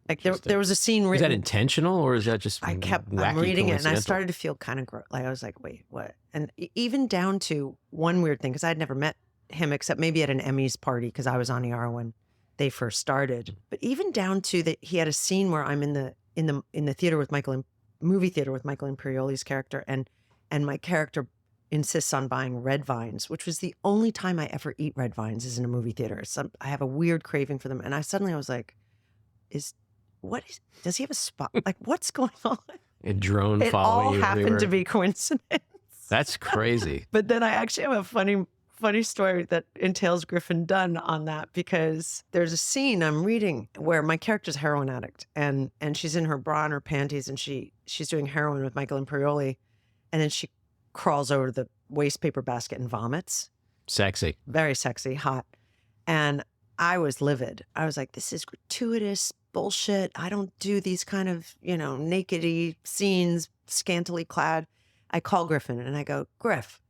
Like there was a scene written. Is that intentional or is that just I'm wacky reading it and I coincidental? started to feel kind of like, I was like, wait, what? And even down to one weird thing, because I'd never met him except maybe at an Emmys party because I was on ER when they first started. But even down to that, he had a scene where I'm in the theater with movie theater with Michael Imperioli's character, and my character insists on buying red vines, which was the only time I ever eat red vines is in a movie theater. I have a weird craving for them, and I was like, does he have a spot? Like, what's going on? A drone It following all you happened everywhere. to be coincidence. That's crazy. But then I actually have a funny story that entails Griffin Dunn on that, because there's a scene I'm reading where my character's a heroin addict and she's in her bra and her panties and she's doing heroin with Michael Imperioli, and then she crawls over to the waste paper basket and vomits. Sexy. Very sexy, hot. And I was livid. I was like, this is gratuitous bullshit. I don't do these kind of, nakedy scenes, scantily clad. I call Griffin and I go, Griff,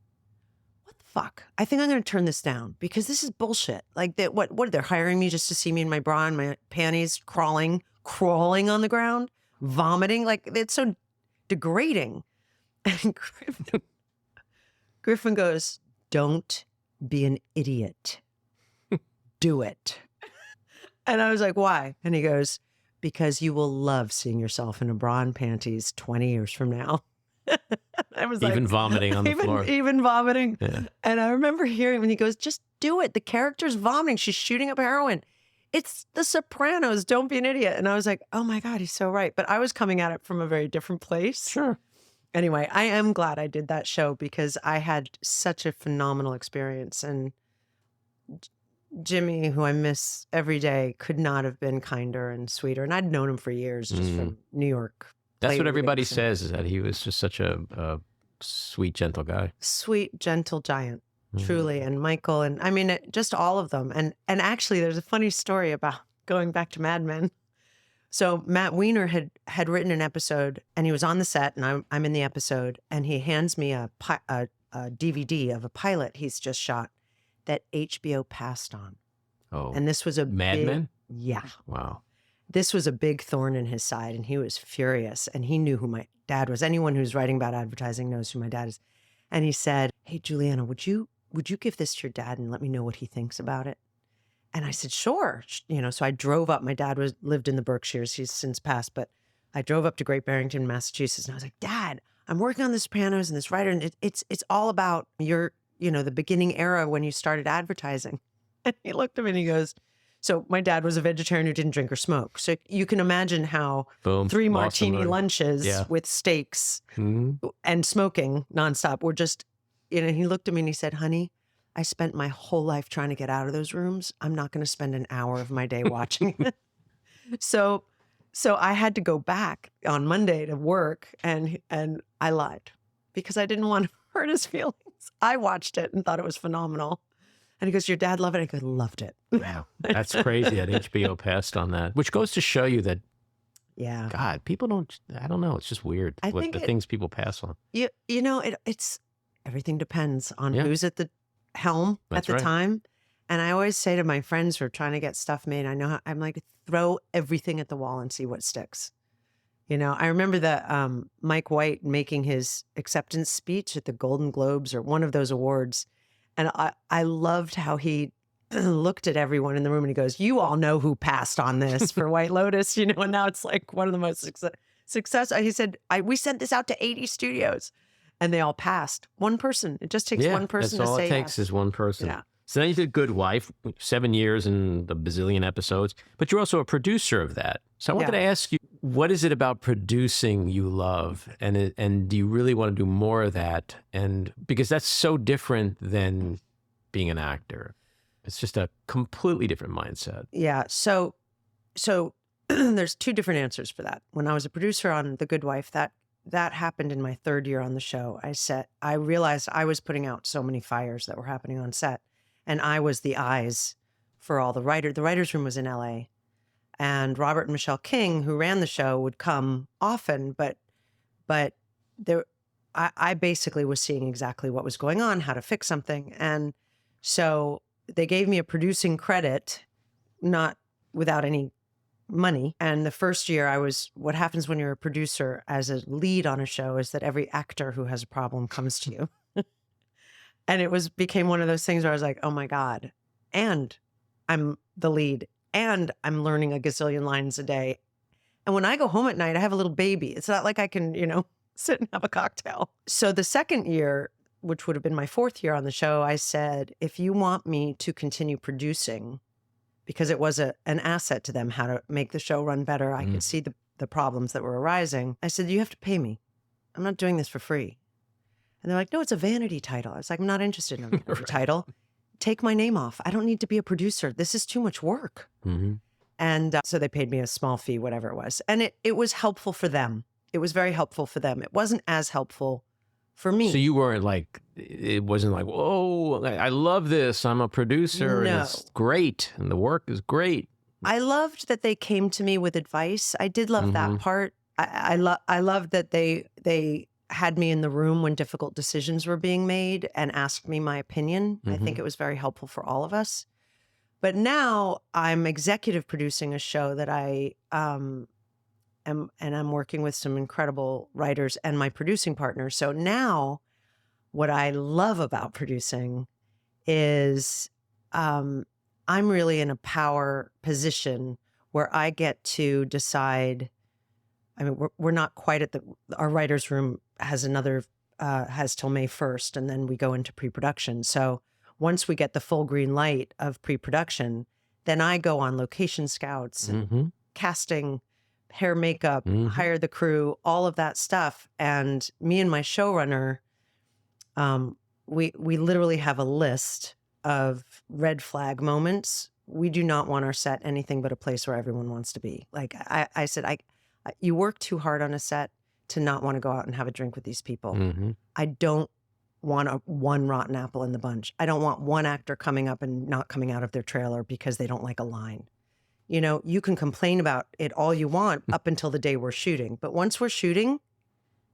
what the fuck? I think I'm going to turn this down because this is bullshit. Like, what they're hiring me just to see me in my bra and my panties crawling on the ground, vomiting. Like, it's so degrading. And Griffin goes, don't be an idiot. Do it. And I was like, why? And he goes, because you will love seeing yourself in a bra and panties 20 years from now. I was Even like, vomiting on the floor. Even vomiting. Yeah. And I remember hearing when he goes, just do it. The character's vomiting. She's shooting up heroin. It's The Sopranos. Don't be an idiot. And I was like, oh my God, he's so right. But I was coming at it from a very different place. Sure. Anyway, I am glad I did that show because I had such a phenomenal experience. And Jimmy, who I miss every day, could not have been kinder and sweeter. And I'd known him for years just from New York. That's what everybody readings. says, is that he was just such a sweet, gentle guy. Sweet, gentle giant, truly. And Michael, and I mean, just all of them. And actually, there's a funny story about going back to Mad Men. So Matt Weiner had written an episode, and he was on the set, and I'm in the episode, and he hands me a DVD of a pilot he's just shot that HBO passed on. Oh, And this was a Mad Men? Yeah. Wow. This was a big thorn in his side, and he was furious, and he knew who my dad was. Anyone who's writing about advertising knows who my dad is. And he said, hey, Julianna, would you give this to your dad and let me know what he thinks about it? And I said, sure. So I drove up. My dad lived in the Berkshires. He's since passed, but I drove up to Great Barrington, Massachusetts, and I was like, Dad, I'm working on The Sopranos and this writer, and it's all about your, the beginning era when you started advertising. And he looked at me and he goes, so my dad was a vegetarian who didn't drink or smoke. So you can imagine how Boom. 3 Lost martini somebody. lunches Yeah. with steaks Mhm. and smoking nonstop were just, he looked at me and he said, honey, I spent my whole life trying to get out of those rooms. I'm not going to spend an hour of my day watching it. So I had to go back on Monday to work, and I lied because I didn't want to hurt his feelings. I watched it and thought it was phenomenal. And he goes, your dad loved it? I go, loved it. Wow. That's crazy that HBO passed on that, which goes to show you that, Yeah. God, people don't, I don't know. It's just weird I what think the things people pass on. It's everything depends on Yeah. who's at the helm That's at the right. time. And I always say to my friends who are trying to get stuff made, I'm like, throw everything at the wall and see what sticks. I remember that Mike White making his acceptance speech at the Golden Globes or one of those awards. And I loved how he looked at everyone in the room and he goes, you all know who passed on this for White Lotus, and now it's like one of the most success. He said, we sent this out to 80 studios and they all passed. One person. It just takes one person that's to all say it takes yes. is one person. Yeah. So then you did Good Wife, 7 years and the bazillion episodes, but you're also a producer of that. So I wanted to ask you, what is it about producing you love? And do you really want to do more of that? And because that's so different than being an actor. It's just a completely different mindset. Yeah. So there's 2 different answers for that. When I was a producer on The Good Wife, that happened in my 3rd year on the show. I realized I was putting out so many fires that were happening on set, and I was the eyes for all the writers. The writer's room was in LA, and Robert and Michelle King, who ran the show, would come often, but I basically was seeing exactly what was going on, how to fix something. And so they gave me a producing credit, not without any money. And the first year what happens when you're a producer as a lead on a show is that every actor who has a problem comes to you. And it became one of those things where I was like, oh my God. And I'm the lead and I'm learning a gazillion lines a day. And when I go home at night, I have a little baby. It's not like I can, sit and have a cocktail. So the second year, which would have been my fourth year on the show, I said, if you want me to continue producing, because it was an asset to them how to make the show run better. I could see the problems that were arising. I said, you have to pay me. I'm not doing this for free. And they're like, no, it's a vanity title. I was like, I'm not interested in a vanity title. Take my name off. I don't need to be a producer. This is too much work. And so they paid me a small fee, whatever it was. And it was helpful for them. It was very helpful for them. It wasn't as helpful for me. So you weren't like, it wasn't like, whoa, I love this. I'm a producer and it's great. And the work is great. I loved that they came to me with advice. I did love that part. I loved that they had me in the room when difficult decisions were being made and asked me my opinion. I think it was very helpful for all of us. But now I'm executive producing a show that I am, and I'm working with some incredible writers and my producing partner. So now what I love about producing is I'm really in a power position where I get to decide. I mean, we're not quite at our writer's room has till May 1st, and then we go into pre-production. So once we get the full green light of pre-production, then I go on location scouts and casting, hair, makeup, hire the crew, all of that stuff. And me and my showrunner, we literally have a list of red flag moments. We do not want our set anything but a place where everyone wants to be. Like I said, you work too hard on a set to not want to go out and have a drink with these people. I don't want one rotten apple in the bunch. I don't want one actor coming up and not coming out of their trailer because they don't like a line. You can complain about it all you want up until the day we're shooting. But once we're shooting,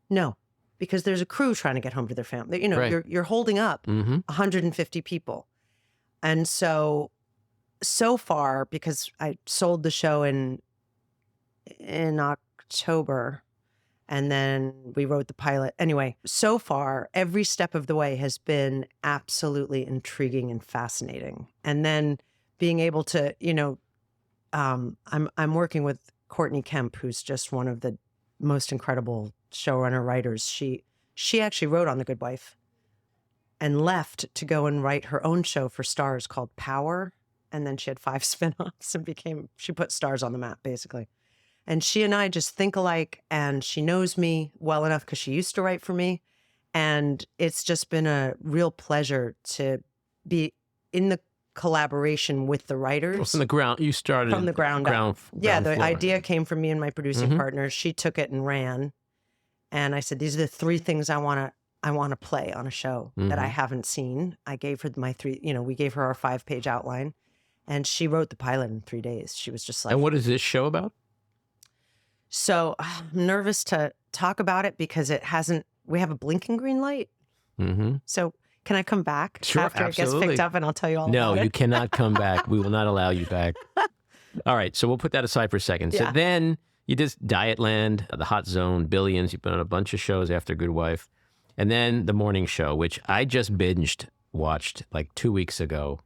no, because there's a crew trying to get home to their family. Right. You're holding up 150 people. And so far, because I sold the show in October, and then we wrote the pilot. Anyway, so far, every step of the way has been absolutely intriguing and fascinating. And then being able to, I'm working with Courtney Kemp, who's just one of the most incredible showrunner writers. She actually wrote on The Good Wife and left to go and write her own show for Starz called Power. And then she had 5 spinoffs and she put Starz on the map, basically. And she and I just think alike, and she knows me well enough because she used to write for me. And it's just been a real pleasure to be in the collaboration with the writers. From the ground, you started from the ground up. Yeah, the floor. idea came from me and my producing partner. She took it and ran. And I said, these are the 3 things I want to play on a show that I haven't seen. I gave her my 3, we gave her our 5-page outline, and she wrote the pilot in 3 days. She was just like. And what is this show about? So I'm nervous to talk about it because we have a blinking green light. So can I come back after it gets picked up and I'll tell you all about it? No, you cannot come back. We will not allow you back. All right. So we'll put that aside for a second. So then you did Dietland, The Hot Zone, Billions. You've been on a bunch of shows after Good Wife. And then The Morning Show, which I just watched like 2 weeks ago.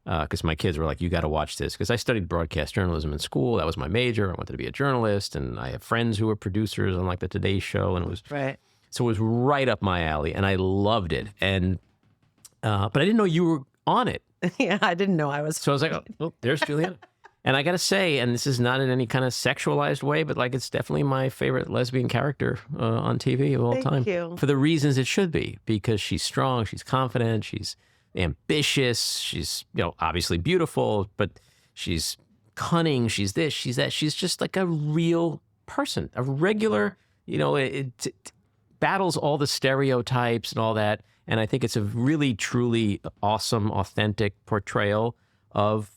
Because my kids were like, you got to watch this. Because I studied broadcast journalism in school. That was my major. I wanted to be a journalist. And I have friends who were producers on like the Today Show. And it was So it was right up my alley. And I loved it. And but I didn't know you were on it. Yeah, I didn't know I was. So I was like, oh, there's Julianna. And I got to say, and this is not in any kind of sexualized way, but like it's definitely my favorite lesbian character on TV of all time. Thank you. For the reasons it should be. Because she's strong, she's confident, she's ambitious, she's obviously beautiful, but she's cunning, she's this, she's that. She's just like a real person, a regular, it battles all the stereotypes and all that. And I think it's a really, truly awesome, authentic portrayal of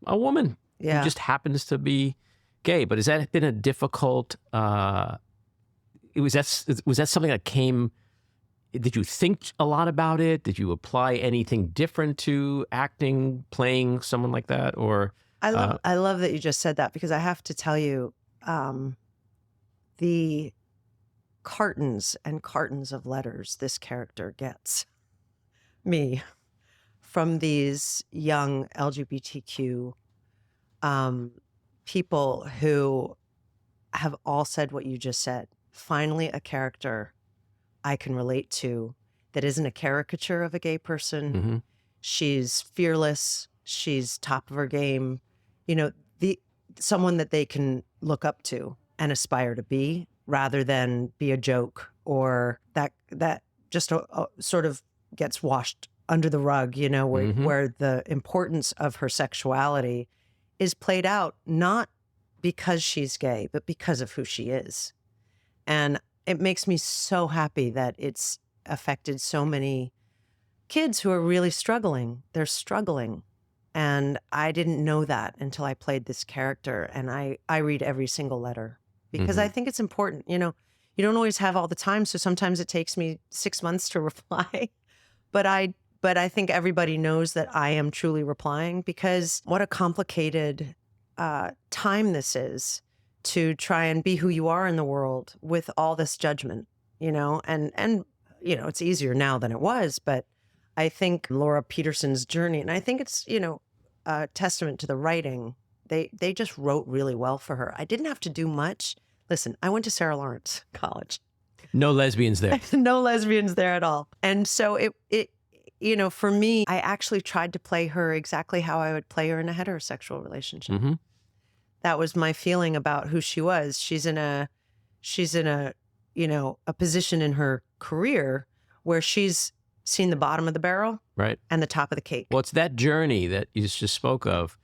a woman who just happens to be gay. But has that been a difficult, was that something that came Did you think a lot about it? Did you apply anything different to acting, playing someone like that? Or I love that you just said that, because I have to tell you, the cartons and cartons of letters this character gets me from these young LGBTQ people who have all said what you just said. Finally, a character I can relate to that isn't a caricature of a gay person. mm-hmm. She's fearless. She's top of her game. You know, someone that they can look up to and aspire to be, rather than be a joke, or that just sort of gets washed under the rug, you know, where the importance of her sexuality is played out, not because she's gay, but because of who she is. And it makes me so happy that it's affected so many kids who are really struggling. They're struggling. And I didn't know that until I played this character. And I read every single letter, because I think it's important. You know, you don't always have all the time. So sometimes it takes me 6 months to reply. But I think everybody knows that I am truly replying, because what a complicated time this is to try and be who you are in the world with all this judgment, you know, and you know, it's easier now than it was, but I think Laura Peterson's journey, and I think it's, you know, a testament to the writing. They just wrote really well for her. I didn't have to do much. Listen, I went to Sarah Lawrence College. No lesbians there. No lesbians there at all. And so it, you know, for me, I actually tried to play her exactly how I would play her in a heterosexual relationship. Mm-hmm. That was my feeling about who she was. She's in a, you know, a position in her career where she's seen the bottom of the barrel, right, and the top of the cake. Well, it's that journey that you just spoke of,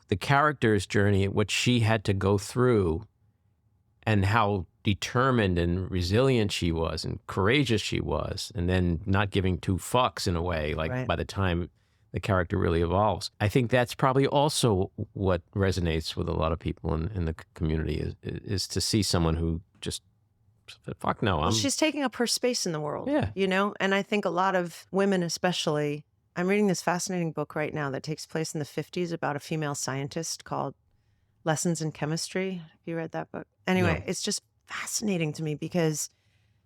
the character's journey, what she had to go through, and how determined and resilient she was and courageous she was, and then not giving two fucks in a way, like Right. by the time the character really evolves. I think that's probably also what resonates with a lot of people in the community is to see someone who just, fuck no. Well, she's taking up her space in the world, Yeah. you know? And I think a lot of women especially, I'm reading this fascinating book right now that takes place in the 50s about a female scientist called Lessons in Chemistry. Have you read that book? Anyway, No. It's just fascinating to me, because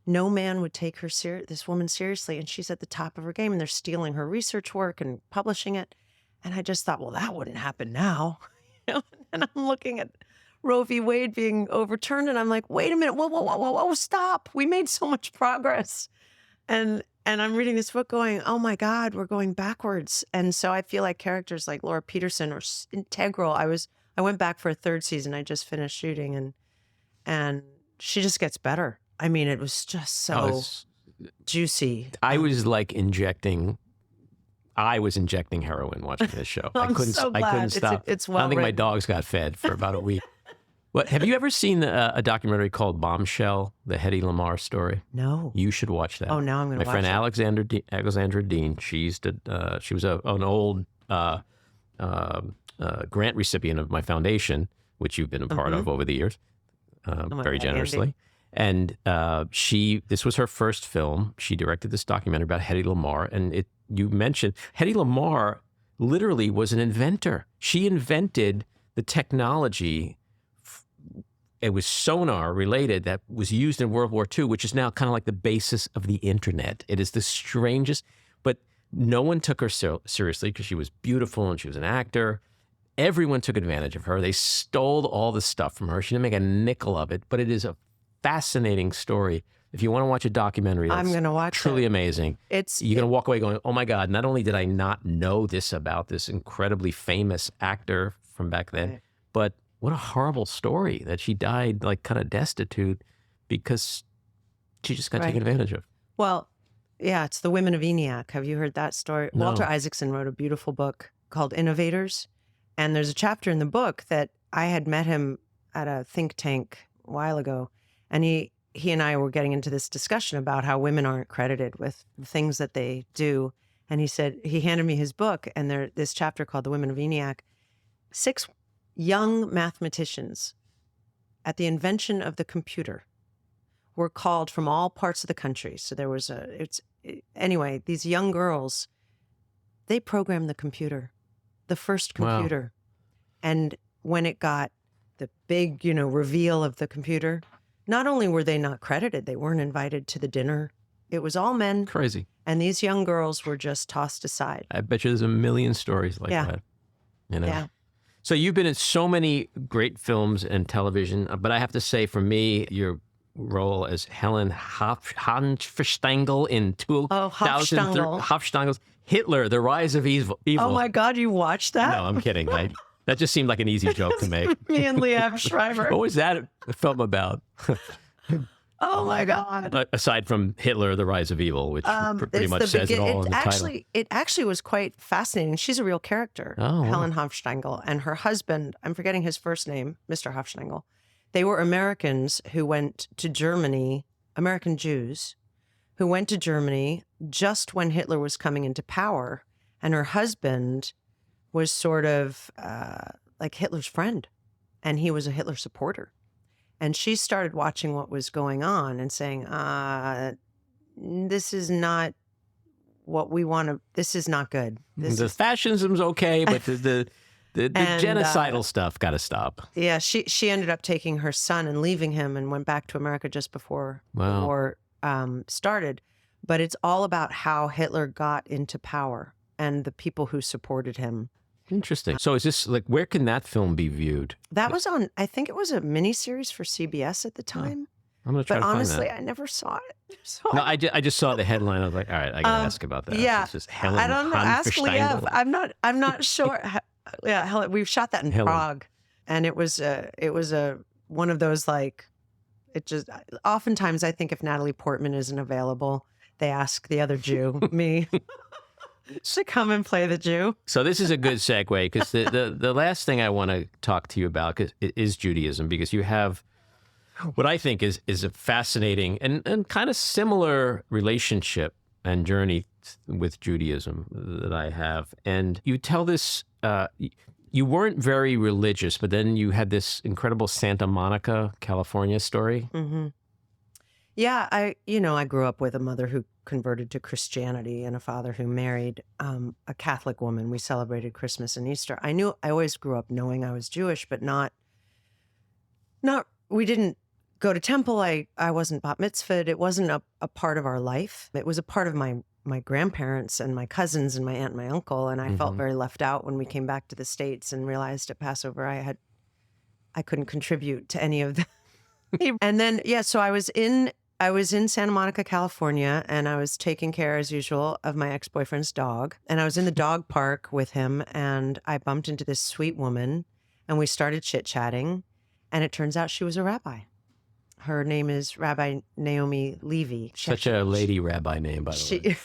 no man would take her this woman seriously, and she's at the top of her game, and they're stealing her research work and publishing it. And I just thought, well, that wouldn't happen now. You know? And I'm looking at Roe v. Wade being overturned, and I'm like, wait a minute, whoa, stop. We made so much progress. And I'm reading this book going, oh my God, we're going backwards. And so I feel like characters like Laura Peterson are integral. I went back for a third season. I just finished shooting, and she just gets better. I mean, it was just so juicy. I was like injecting heroin watching this show. I'm so glad. I couldn't stop. It's I don't think my well-written. dogs got fed for about a week. What, have you ever seen a documentary called Bombshell, the Hedy Lamarr story? No. You should watch that. Oh, now I'm going to My watch friend it. Alexandra Dean, she was an old grant recipient of my foundation, which you've been a part of over the years, my very God, generously. Andy. And this was her first film. She directed this documentary about Hedy Lamarr. And you mentioned Hedy Lamarr literally was an inventor. She invented the technology. It was sonar related that was used in World War II, which is now kind of like the basis of the internet. It is the strangest, but no one took her seriously because she was beautiful and she was an actor. Everyone took advantage of her. They stole all the stuff from her. She didn't make a nickel of it, but it is a fascinating story. If you want to watch a documentary, I'm going to watch truly it. amazing. You're going to walk away going, oh my God, not only did I not know this about this incredibly famous actor from back then, Right. but what a horrible story that she died like kind of destitute because she just got Right. taken advantage of. Well, yeah, it's the Women of ENIAC. Have you heard that story? No. Walter Isaacson wrote a beautiful book called Innovators. And there's a chapter in the book that I had met him at a think tank a while ago. And he and I were getting into this discussion about how women aren't credited with the things that they do. And he said, he handed me his book, and this chapter called The Women of ENIAC, 6 young mathematicians at the invention of the computer were called from all parts of the country. So there was anyway, these young girls, they programmed the computer, the first computer. Wow. And when it got the big, reveal of the computer, not only were they not credited, they weren't invited to the dinner. It was all men. Crazy. And these young girls were just tossed aside. I bet you there's a million stories like that. Yeah. So you've been in so many great films and television, but I have to say, for me, your role as Helen Hofstangel in 2003, Hofstangel's Hitler, The Rise of Evil. Oh my God, you watched that? No, I'm kidding. That just seemed like an easy joke to make. Me and Liev Schreiber. What was that film about? Oh my God. Aside from Hitler, The Rise of Evil, which pretty much says it all in the title. It actually was quite fascinating. She's a real character, Helen Hofstangel, and her husband, I'm forgetting his first name, Mr. Hofstangel. They were Americans who went to Germany, American Jews, who went to Germany just when Hitler was coming into power. And her husband was sort of like Hitler's friend, and he was a Hitler supporter. And she started watching what was going on and saying, this is not what we want to, this is not good. The fascism's okay, but the genocidal stuff got to stop. Yeah, she ended up taking her son and leaving him and went back to America just before the war started. But it's all about how Hitler got into power and the people who supported him. Interesting. So is this where can that film be viewed? That was on, I think it was a miniseries for CBS at the time. I'm going to try to find that. But honestly, I never saw it. I just saw the headline. I was like, all right, I got to ask about that. Yeah. It's just Helen I don't know. Ask Liev. I'm not sure. Yeah, Helen, we've shot that in Prague. And it was one of those oftentimes I think if Natalie Portman isn't available, they ask the other Jew, me, to come and play the Jew. So this is a good segue, because the last thing I want to talk to you about is Judaism, because you have what I think is a fascinating and kind of similar relationship and journey with Judaism that I have. And you tell this, you weren't very religious, but then you had this incredible Santa Monica, California story. Mm-hmm. Yeah, I grew up with a mother who converted to Christianity and a father who married a Catholic woman. We celebrated Christmas and Easter. I always grew up knowing I was Jewish, but not. We didn't go to temple. I wasn't bat mitzvahed. It wasn't a part of our life. It was a part of my grandparents and my cousins and my aunt and my uncle. And I felt very left out when we came back to the States and realized at Passover I couldn't contribute to any of them. And then so I was in Santa Monica, California, and I was taking care, as usual, of my ex-boyfriend's dog. And I was in the dog park with him, and I bumped into this sweet woman, and we started chit-chatting, and it turns out she was a rabbi. Her name is Rabbi Naomi Levy. Such a lady rabbi name, by the way.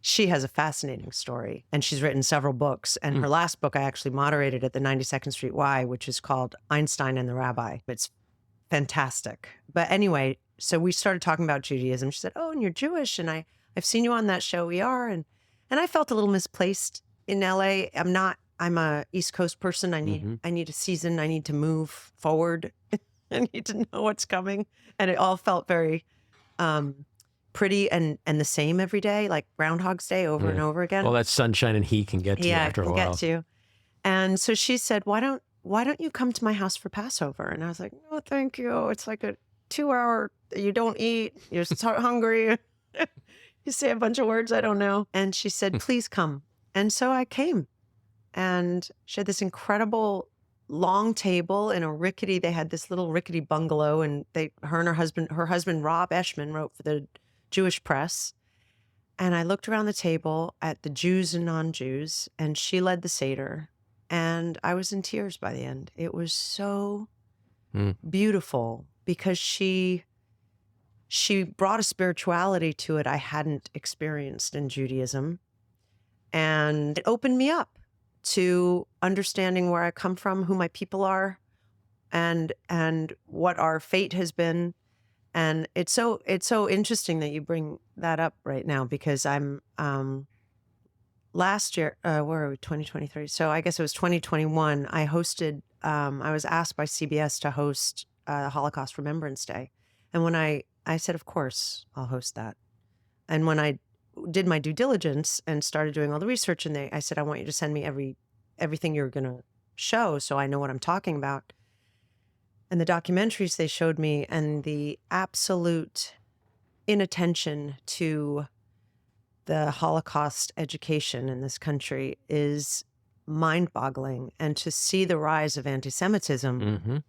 She has a fascinating story, and she's written several books. And her last book I actually moderated at the 92nd Street Y, which is called Einstein and the Rabbi. It's fantastic. But anyway, so we started talking about Judaism. She said, "Oh, and you're Jewish, and I've seen you on that show ER." And I felt a little misplaced in LA. I'm a East Coast person. I need a season. I need to move forward. I need to know what's coming. And it all felt very pretty and the same every day, like Groundhog's Day over and over again. Well, that sunshine and heat can get to you after a while. Yeah, can get to you. And so she said, why don't you come to my house for Passover? And I was like, no, thank you. It's like a 2-hour, you don't eat, you're so hungry. You say a bunch of words I don't know. And she said, please come. And so I came. And she had this incredible long table in they had this little rickety bungalow, and her husband, Rob Eshman, wrote for the Jewish press. And I looked around the table at the Jews and non-Jews, and she led the Seder. And I was in tears by the end. It was so beautiful because she brought a spirituality to it I hadn't experienced in Judaism. And it opened me up to understanding where I come from, who my people are, and what our fate has been. And it's so interesting that you bring that up right now, because I'm last year, where are we, 2023? So I guess it was 2021. I hosted, I was asked by CBS to host Holocaust Remembrance Day. And when I I said, of course, I'll host that. And when I did my due diligence and started doing all the research, and I said, I want you to send me everything you're going to show so I know what I'm talking about. And the documentaries they showed me and the absolute inattention to the Holocaust education in this country is mind-boggling. And to see the rise of anti-Semitism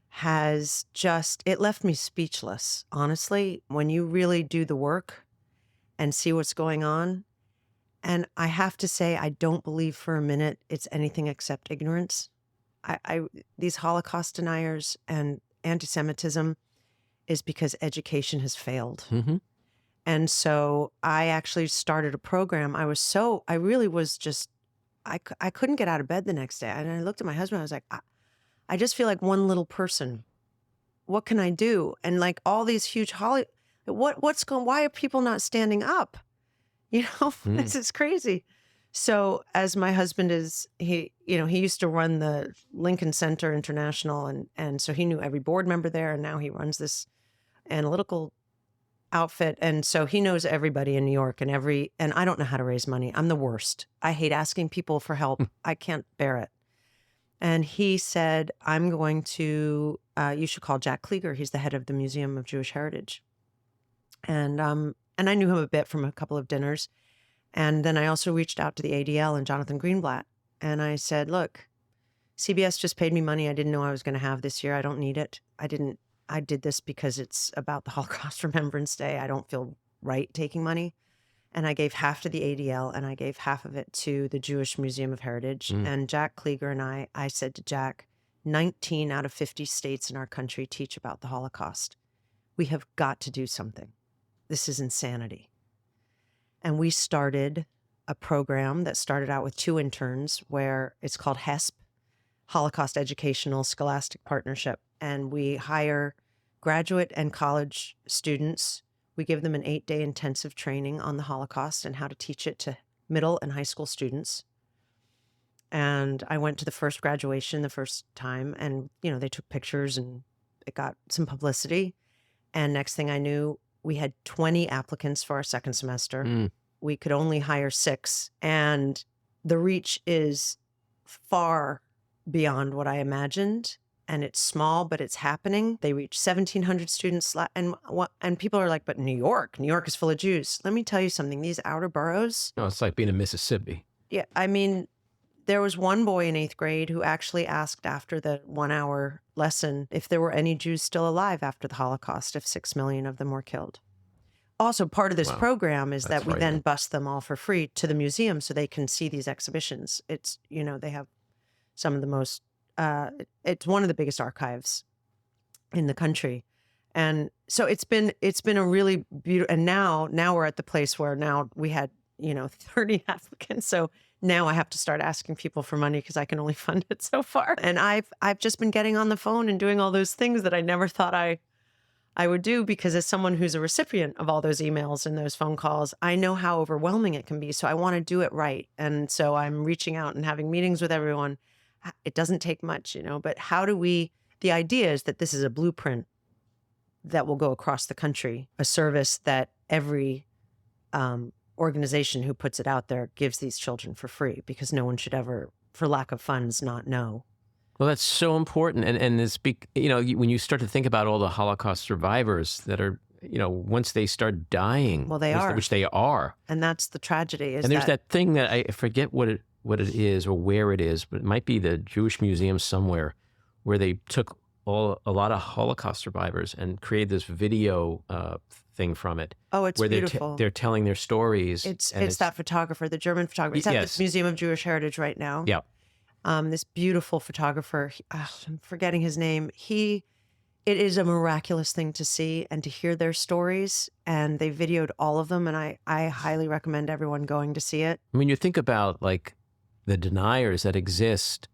has just, it left me speechless, honestly, when you really do the work and see what's going on. And I have to say, I don't believe for a minute it's anything except ignorance. These Holocaust deniers and anti-Semitism is because education has failed. And so I actually started a program. I really was just, I couldn't get out of bed the next day. And I looked at my husband, I was like, I just feel like one little person. What can I do? And like all these huge why are people not standing up? This is crazy. So as my husband he used to run the Lincoln Center International, and so he knew every board member there, and now he runs this analytical outfit, and so he knows everybody in New York and I don't know how to raise money. I'm the worst. I hate asking people for help. I can't bear it. And he said, I'm going to, you should call Jack Klieger. He's the head of the Museum of Jewish Heritage. And I knew him a bit from a couple of dinners. And then I also reached out to the ADL and Jonathan Greenblatt. And I said, look, CBS just paid me money I didn't know I was going to have this year. I don't need it. I did this because it's about the Holocaust Remembrance Day. I don't feel right taking money. And I gave half to the ADL and I gave half of it to the Jewish Museum of Heritage. And Jack Klieger and I said to Jack, 19 out of 50 states in our country teach about the Holocaust. We have got to do something. This is insanity. And we started a program that started out with 2 interns where it's called HESP, Holocaust Educational Scholastic Partnership. And we hire graduate and college students. We give them an 8-day intensive training on the Holocaust and how to teach it to middle and high school students. And I went to the first graduation the first time, and, they took pictures and it got some publicity. And next thing I knew, we had 20 applicants for our second semester. We could only hire 6. And the reach is far beyond what I imagined. And it's small, but it's happening. They reach 1,700 students. And people are like, but New York is full of Jews. Let me tell you something. These outer boroughs. No, it's like being in Mississippi. Yeah. I mean, there was one boy in 8th grade who actually asked after the 1-hour lesson if there were any Jews still alive after the Holocaust, if 6 million of them were killed. Also, part of this program is that we then bus them all for free to the museum so they can see these exhibitions. It's, they have some of the most, it's one of the biggest archives in the country. And so it's been a really beautiful, and now we're at the place where now we had, 30 applicants. So now I have to start asking people for money because I can only fund it so far. And I've just been getting on the phone and doing all those things that I never thought I would do, because as someone who's a recipient of all those emails and those phone calls, I know how overwhelming it can be. So I want to do it right. And so I'm reaching out and having meetings with everyone. It doesn't take much, but the idea is that this is a blueprint that will go across the country, a service that every organization who puts it out there gives these children for free, because no one should ever, for lack of funds, not know. Well, that's so important. And it's, when you start to think about all the Holocaust survivors that are, once they start dying. Well, they are. Which they are. And that's the tragedy. And there's that thing that I forget what it is or where it is, but it might be the Jewish Museum somewhere, where they took a lot of Holocaust survivors and created this video thing from it. Oh, it's where beautiful. They're telling their stories. It's that photographer, the German photographer. It's at the Museum of Jewish Heritage right now. Yeah. This beautiful photographer, I'm forgetting his name. It is a miraculous thing to see and to hear their stories. And they videoed all of them. And I highly recommend everyone going to see it. I mean, you think about like the deniers that exist.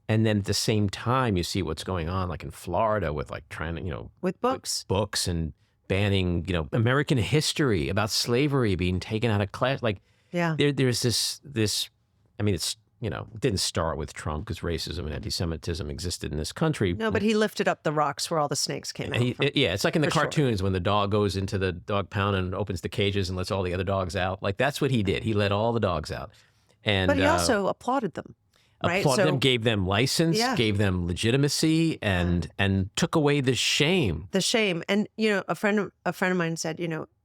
And then at the same time, you see what's going on, like in Florida with like trying to, with books and banning, American history about slavery being taken out of class. Like, yeah, there's this, I mean, it's, it didn't start with Trump because racism and anti-Semitism existed in this country. No, but he lifted up the rocks where all the snakes came out. Yeah, it's like in the For sure. cartoons when the dog goes into the dog pound and opens the cages and lets all the other dogs out. Like that's what he did. He let all the dogs out. And But he also applauded them. Right? applauded them, gave them license, Yeah. gave them legitimacy, and took away the shame. The shame. And, a friend of mine said,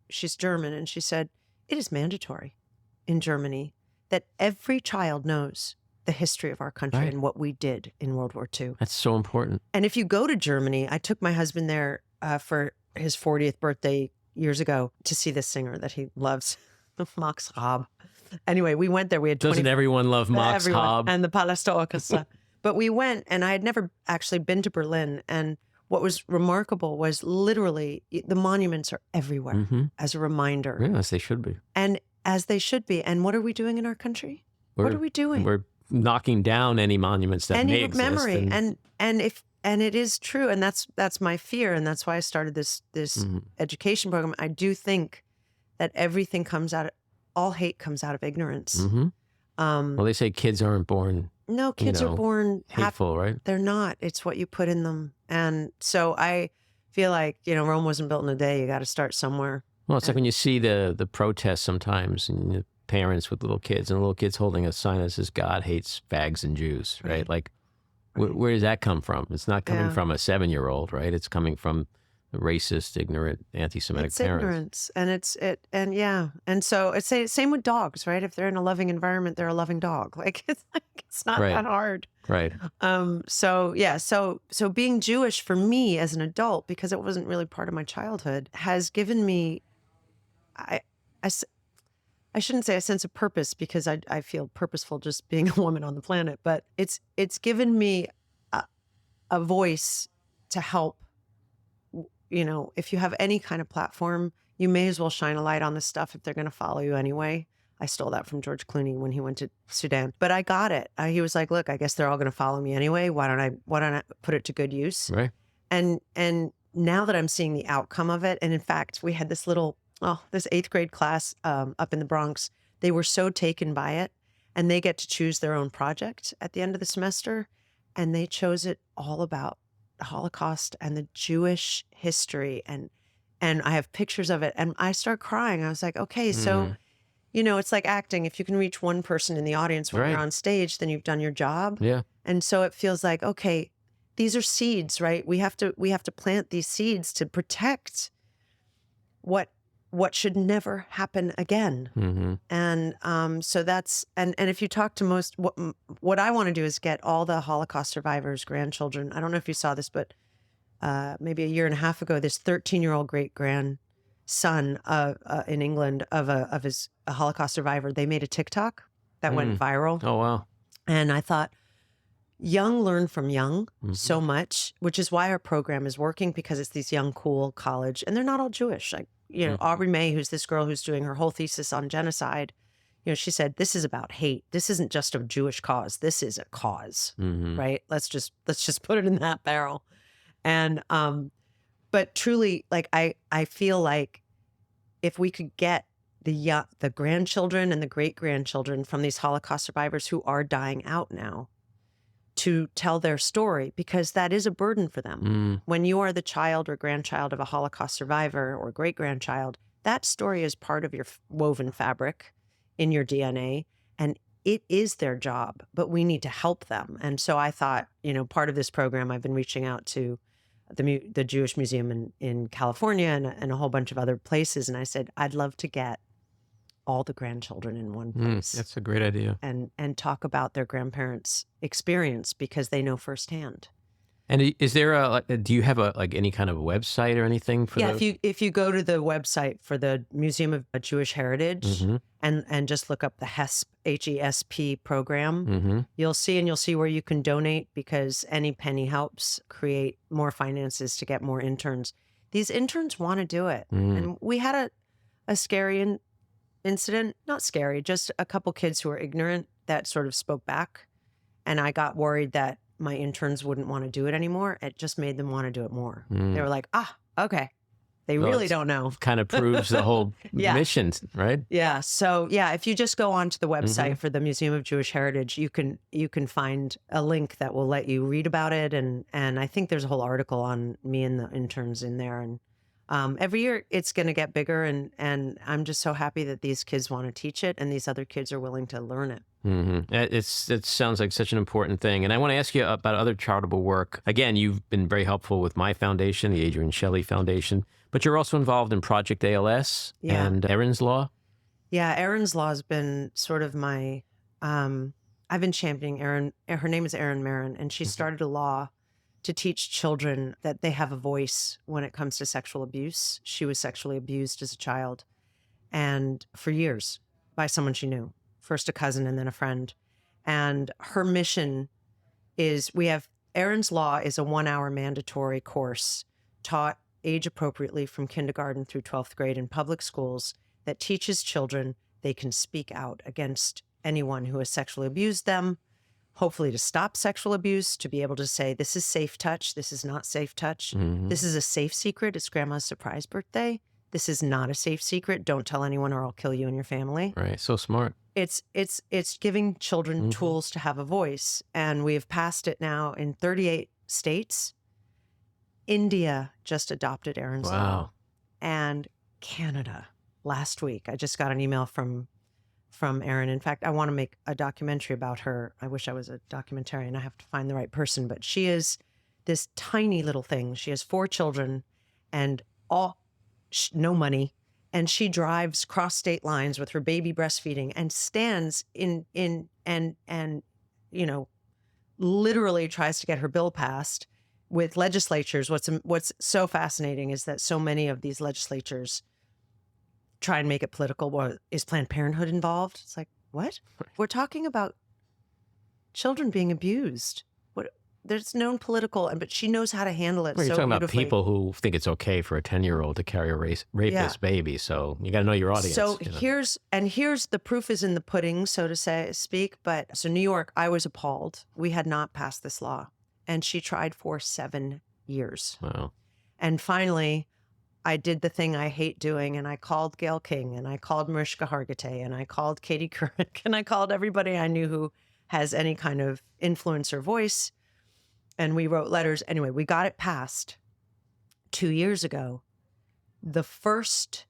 she's German, and she said, it is mandatory in Germany that every child knows the history of our country Right. and what we did in World War II. That's so important. And if you go to Germany, I took my husband there for his 40th birthday years ago to see this singer that he loves, Max Raab. Anyway, we went there. We had Doesn't everyone love Max everyone, Raab? and the Palästina Orchestra. But we went, and I had never actually been to Berlin. And what was remarkable was literally the monuments are everywhere Mm-hmm. as a reminder. Yes, they should be. And as they should be. And what are we doing in our country? What are we doing? We're knocking down any monuments that may Any exist. memory. And it is true. And that's my fear. And that's why I started this Mhm. education program. I do think that everything all hate comes out of ignorance. Mhm. Well, they say kids aren't born No, kids are born hateful, right? They're not. It's what you put in them. And so I feel like, Rome wasn't built in a day. You got to start somewhere. Well, it's like when you see the protests sometimes, and the parents with little kids, and the little kids holding a sign that says "God hates fags and Jews," right? Like, where does that come from? It's not coming Yeah. from a 7-year-old, right? It's coming from the racist, ignorant, anti-Semitic It's parents. ignorance. And so it's same with dogs, right? If they're in a loving environment, they're a loving dog. It's not Right. that hard. Right. So being Jewish for me as an adult, because it wasn't really part of my childhood, has given me, I shouldn't say a sense of purpose, because I feel purposeful just being a woman on the planet, but it's given me a voice to help. If you have any kind of platform, you may as well shine a light on this stuff if they're going to follow you anyway. I stole that from George Clooney when he went to Sudan, but I got it. He was like, "Look, I guess they're all going to follow me anyway. Why don't I put it to good use?" Right. And now that I'm seeing the outcome of it, and in fact, we had this 8th grade class up in the Bronx. They were so taken by it, and they get to choose their own project at the end of the semester, and they chose it all about the Holocaust and the Jewish history, and I have pictures of it, and I start crying. I was like, okay, so it's like acting. If you can reach one person in the audience when Right. you're on stage, then you've done your job. Yeah. And so it feels like, okay, these are seeds, right? We have to plant these seeds to protect what should never happen again. Mm-hmm. And so that's and if you talk to what I want to do is get all the Holocaust survivors' grandchildren. I don't know if you saw this, but maybe a year and a half ago, this 13-year-old great-grandson in England of a Holocaust survivor, they made a TikTok that went viral. Oh, wow. And I thought, young learn from young so much, which is why our program is working, because it's these young, cool college, and they're not all Jewish. Like, Aubrey May, who's this girl who's doing her whole thesis on genocide, she said, this is about hate. This isn't just a Jewish cause. This is a cause, right? Let's just put it in that barrel. And, but truly, like, I feel like if we could get the grandchildren and the great-grandchildren from these Holocaust survivors who are dying out now to tell their story, because that is a burden for them. When you are the child or grandchild of a Holocaust survivor or great-grandchild, that story is part of your woven fabric in your DNA, and it is their job, but we need to help them. And so I thought, part of this program, I've been reaching out to the Jewish Museum in California and a whole bunch of other places. And I said, I'd love to get all the grandchildren in one place. That's a great idea. And talk about their grandparents' experience, because they know firsthand. And is there do you have any kind of website or anything for if you go to the website for the Museum of Jewish Heritage and just look up the HESP, HESP program, you'll see where you can donate, because any penny helps create more finances to get more interns. These interns want to do it. And we had a scary incident, not scary, just a couple kids who were ignorant that sort of spoke back. And I got worried that my interns wouldn't want to do it anymore. It just made them want to do it more. They were like, okay, They Well, really it's don't know. kind of proves the whole Yeah. mission, right? Yeah. So yeah, if you just go onto the website for the Museum of Jewish Heritage, you can find a link that will let you read about it, and I think there's a whole article on me and the interns in there. And every year it's going to get bigger, and I'm just so happy that these kids want to teach it, and these other kids are willing to learn it. It sounds like such an important thing. And I want to ask you about other charitable work. Again, you've been very helpful with my foundation, the Adrian Shelley Foundation, but you're also involved in Project ALS and Erin's Law. Yeah, Erin's Law has been sort of my, I've been championing Erin. Her name is Erin Marin, and she started a law to teach children that they have a voice when it comes to sexual abuse. She was sexually abused as a child, and for years by someone she knew. First a cousin and then a friend. And her mission is, Erin's Law is a 1-hour mandatory course taught age appropriately from kindergarten through 12th grade in public schools that teaches children they can speak out against anyone who has sexually abused them, hopefully to stop sexual abuse, to be able to say, this is safe touch, this is not safe touch, this is a safe secret, it's grandma's surprise birthday. This is not a safe secret. Don't tell anyone or I'll kill you and your family. Right. So smart. It's giving children tools to have a voice. And we have passed it now in 38 states. India just adopted Erin's Law. And Canada last week. I just got an email from Erin. In fact, I want to make a documentary about her. I wish I was a documentarian. I have to find the right person. But she is this tiny little thing. She has 4 children and no money, and she drives cross state lines with her baby breastfeeding and stands and literally tries to get her bill passed with legislatures. What's so fascinating is that so many of these legislatures try and make it political. Well, is Planned Parenthood involved? It's like, what? We're talking about children being abused. There's no political, but she knows how to handle it. Well, you're so talking about beautifully. people who think it's okay for a 10-year-old to carry a rapist baby. So you got to know your audience. So here's the proof is in the pudding, so to speak. But so New York, I was appalled. We had not passed this law, and she tried for 7 years. Wow. And finally, I did the thing I hate doing, and I called Gayle King, and I called Mariska Hargitay, and I called Katie Couric, and I called everybody I knew who has any kind of influence or voice. And we wrote letters. Anyway, we got it passed 2 years ago. The first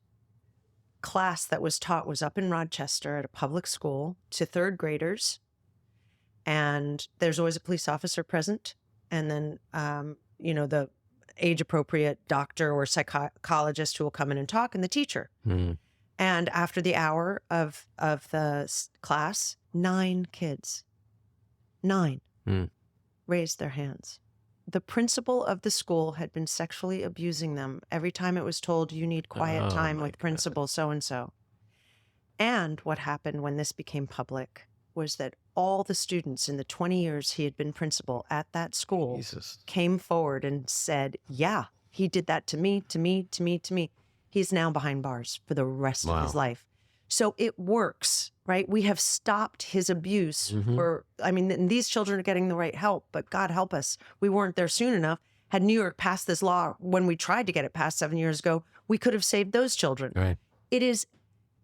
class that was taught was up in Rochester at a public school to 3rd graders. And there's always a police officer present. And then, the age-appropriate doctor or psychologist who will come in and talk, and the teacher. And after the hour of the class, 9 kids, 9. Raised their hands. The principal of the school had been sexually abusing them every time it was told, you need quiet time with principal so-and-so. And what happened when this became public was that all the students in the 20 years he had been principal at that school came forward and said, yeah, he did that to me, to me, to me, to me. He's now behind bars for the rest of his life. So it works, right? We have stopped his abuse and these children are getting the right help, but God help us, we weren't there soon enough. Had New York passed this law when we tried to get it passed 7 years ago, we could have saved those children. Right. It is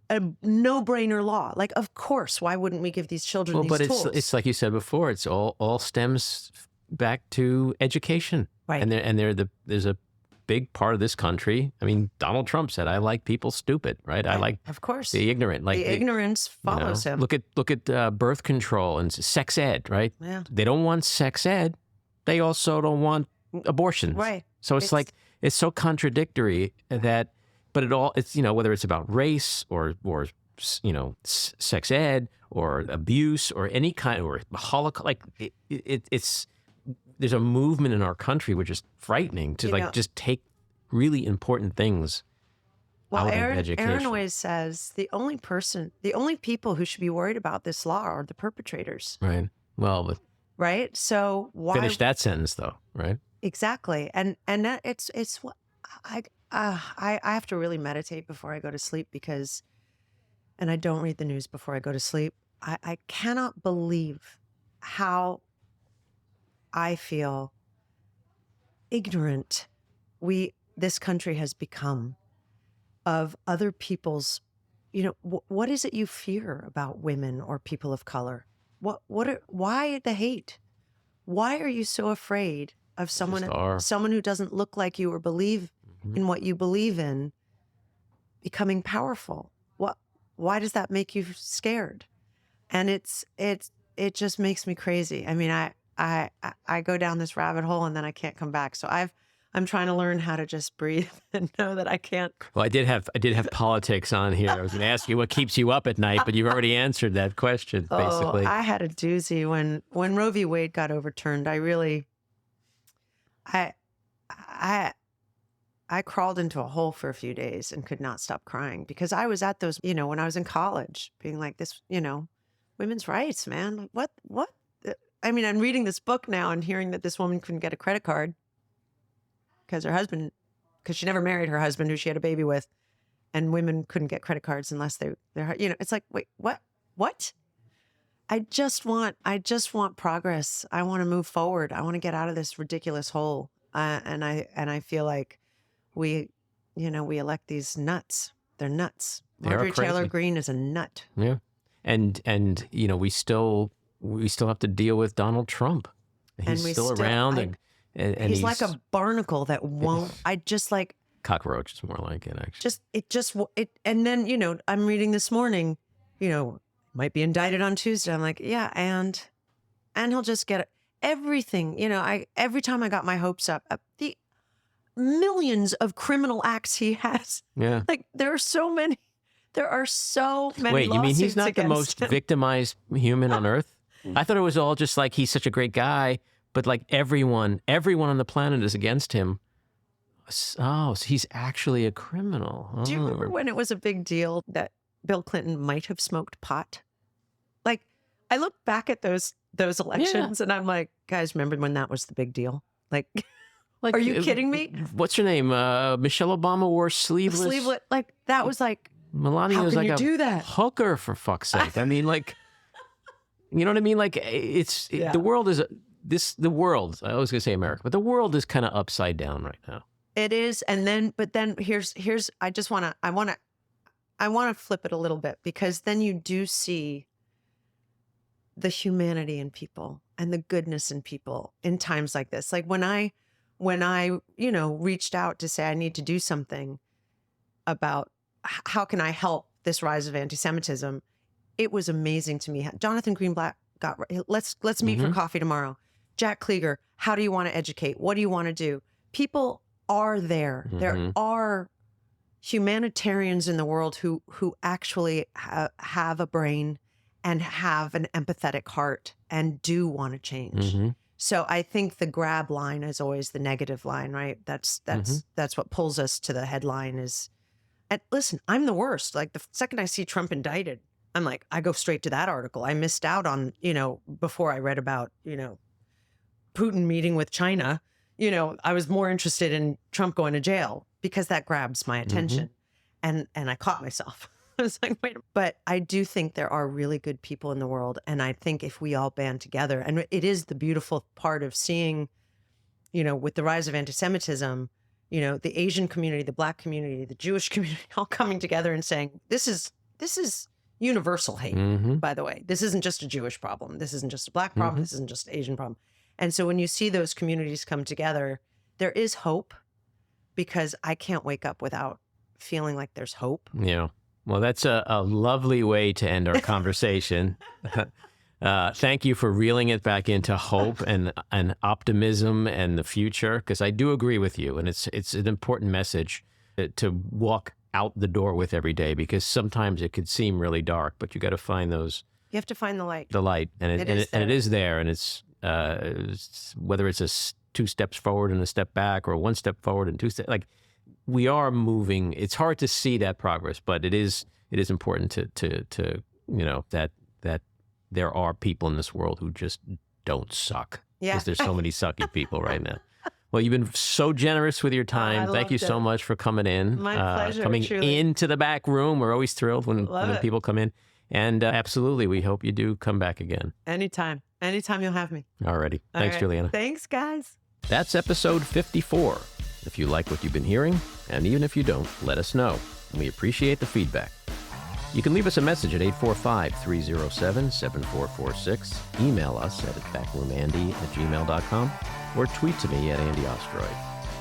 a no-brainer law. Like, of course, why wouldn't we give these children these tools? It's like you said before, it's all stems back to education. Right. And there's a big part of this country. I mean, Donald Trump said, "I like people stupid," right? I like, of course, the ignorant. Like the ignorance follows him. Look at birth control and sex ed, right? Yeah. They don't want sex ed. They also don't want abortions. Right. So it's so contradictory that, but it's whether it's about race or sex ed or abuse or any kind, or Holocaust, like it's. There's a movement in our country which is frightening to just take really important things out of education. Erin always says the only people who should be worried about this law are the perpetrators. Right. Well, but right. So why finish that sentence though? Right. Exactly. And that it's what I have to really meditate before I go to sleep and I don't read the news before I go to sleep. I cannot believe how I feel ignorant we this country has become of other people's, what is it you fear about women or people of color? Why the hate? Why are you so afraid of someone who doesn't look like you or believe in what you believe in becoming powerful? Why does that make you scared? And it just makes me crazy. I mean, I go down this rabbit hole and then I can't come back. So I'm trying to learn how to just breathe and know that I can't. Well, I did have politics on here. I was going to ask you what keeps you up at night, but you've already answered that question, basically. I had a doozy when Roe v. Wade got overturned. I crawled into a hole for a few days and could not stop crying because I was at those, when I was in college, being like this, women's rights, man. Like, what? I mean, I'm reading this book now and hearing that this woman couldn't get a credit card because she never married her husband who she had a baby with, and women couldn't get credit cards unless they're, it's like, wait, what? I just want progress. I want to move forward. I want to get out of this ridiculous hole. And I feel like we elect these nuts. They're nuts. Marjorie Taylor Greene is a nut. Yeah. And we still have to deal with Donald Trump. He's still around. And he's like a barnacle that won't. I just like cockroach is more like it, actually. And then I'm reading this morning, might be indicted on Tuesday. I'm like, yeah, and he'll just get it. Everything. Every time I got my hopes up, the millions of criminal acts he has. Yeah. Like there are so many. Wait, you mean he's not the most victimized human on earth? I thought it was all just like he's such a great guy, but like everyone on the planet is against him. Oh, so he's actually a criminal. Oh. Do you remember when it was a big deal that Bill Clinton might have smoked pot? Like, I look back at those elections and I'm like, guys, remember when that was the big deal? Like are you kidding me? What's her name? Michelle Obama wore sleeveless. Like that was like, Melania was like a hooker, for fuck's sake. I mean, like, you know what I mean? Like, the world is the world. I was going to say America, but the world is kind of upside down right now. It is, but then here's. I want to flip it a little bit because then you do see the humanity in people and the goodness in people in times like this. Like when I reached out to say I need to do something about how can I help this rise of anti-Semitism, it was amazing to me. Jonathan Greenblatt let's meet for coffee tomorrow. Jack Klieger, how do you want to educate? What do you want to do? People are there. There are humanitarians in the world who actually have a brain and have an empathetic heart and do want to change. So I think the grab line is always the negative line, right? That's what pulls us to the headline is, and listen, I'm the worst. Like the second I see Trump indicted, I'm like, I go straight to that article. I missed out on, before I read about, Putin meeting with China, I was more interested in Trump going to jail because that grabs my attention. And I caught myself. I was like, wait, but I do think there are really good people in the world. And I think if we all band together, and it is the beautiful part of seeing, with the rise of anti-Semitism, the Asian community, the Black community, the Jewish community, all coming together and saying, this is universal hate, by the way. This isn't just a Jewish problem. This isn't just a Black problem. This isn't just an Asian problem. And so when you see those communities come together, there is hope because I can't wake up without feeling like there's hope. Yeah. Well, that's a lovely way to end our conversation. Thank you for reeling it back into hope and optimism and the future, because I do agree with you. And it's an important message to walk out the door with every day, because sometimes it could seem really dark, but you got to find those. You have to find the light. The light. And it is there. And it's whether it's two steps forward and a step back, or one step forward and two steps, like we are moving. It's hard to see that progress, but it is important to that there are people in this world who just don't suck. Yeah. Because there's so many sucky people right now. Well, you've been so generous with your time. Thank you so much for coming in. My pleasure. Coming truly. Into the back room. We're always thrilled when people come in. And absolutely, we hope you do come back again. Anytime. Anytime you'll have me. Alrighty. Thanks, right. Julianna. Thanks, guys. That's episode 54. If you like what you've been hearing, and even if you don't, let us know. We appreciate the feedback. You can leave us a message at 845-307-7446, email us at backroomandy@gmail.com, or tweet to me at Andy Ostroy.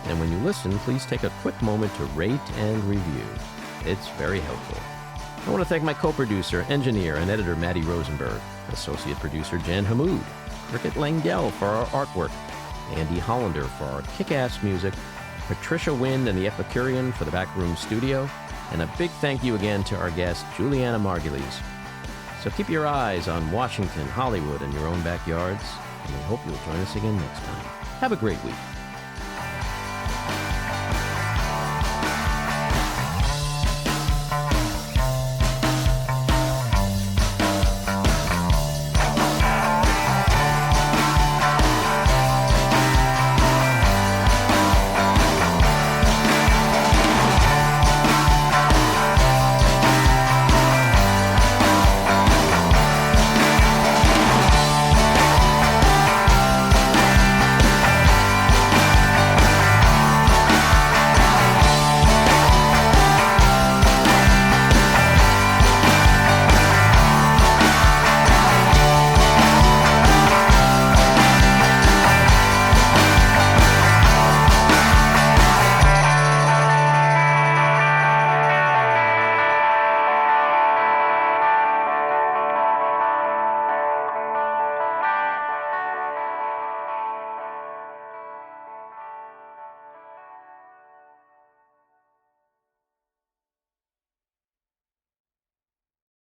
And when you listen, please take a quick moment to rate and review. It's very helpful. I want to thank my co-producer, engineer, and editor, Maddie Rosenberg, associate producer, Jan Hammoud, Cricket Langell for our artwork, Andy Hollander for our kick-ass music, Patricia Wind and the Epicurean for the Backroom Studio, and a big thank you again to our guest, Julianna Margulies. So keep your eyes on Washington, Hollywood, and your own backyards, and we hope you'll join us again next time. Have a great week.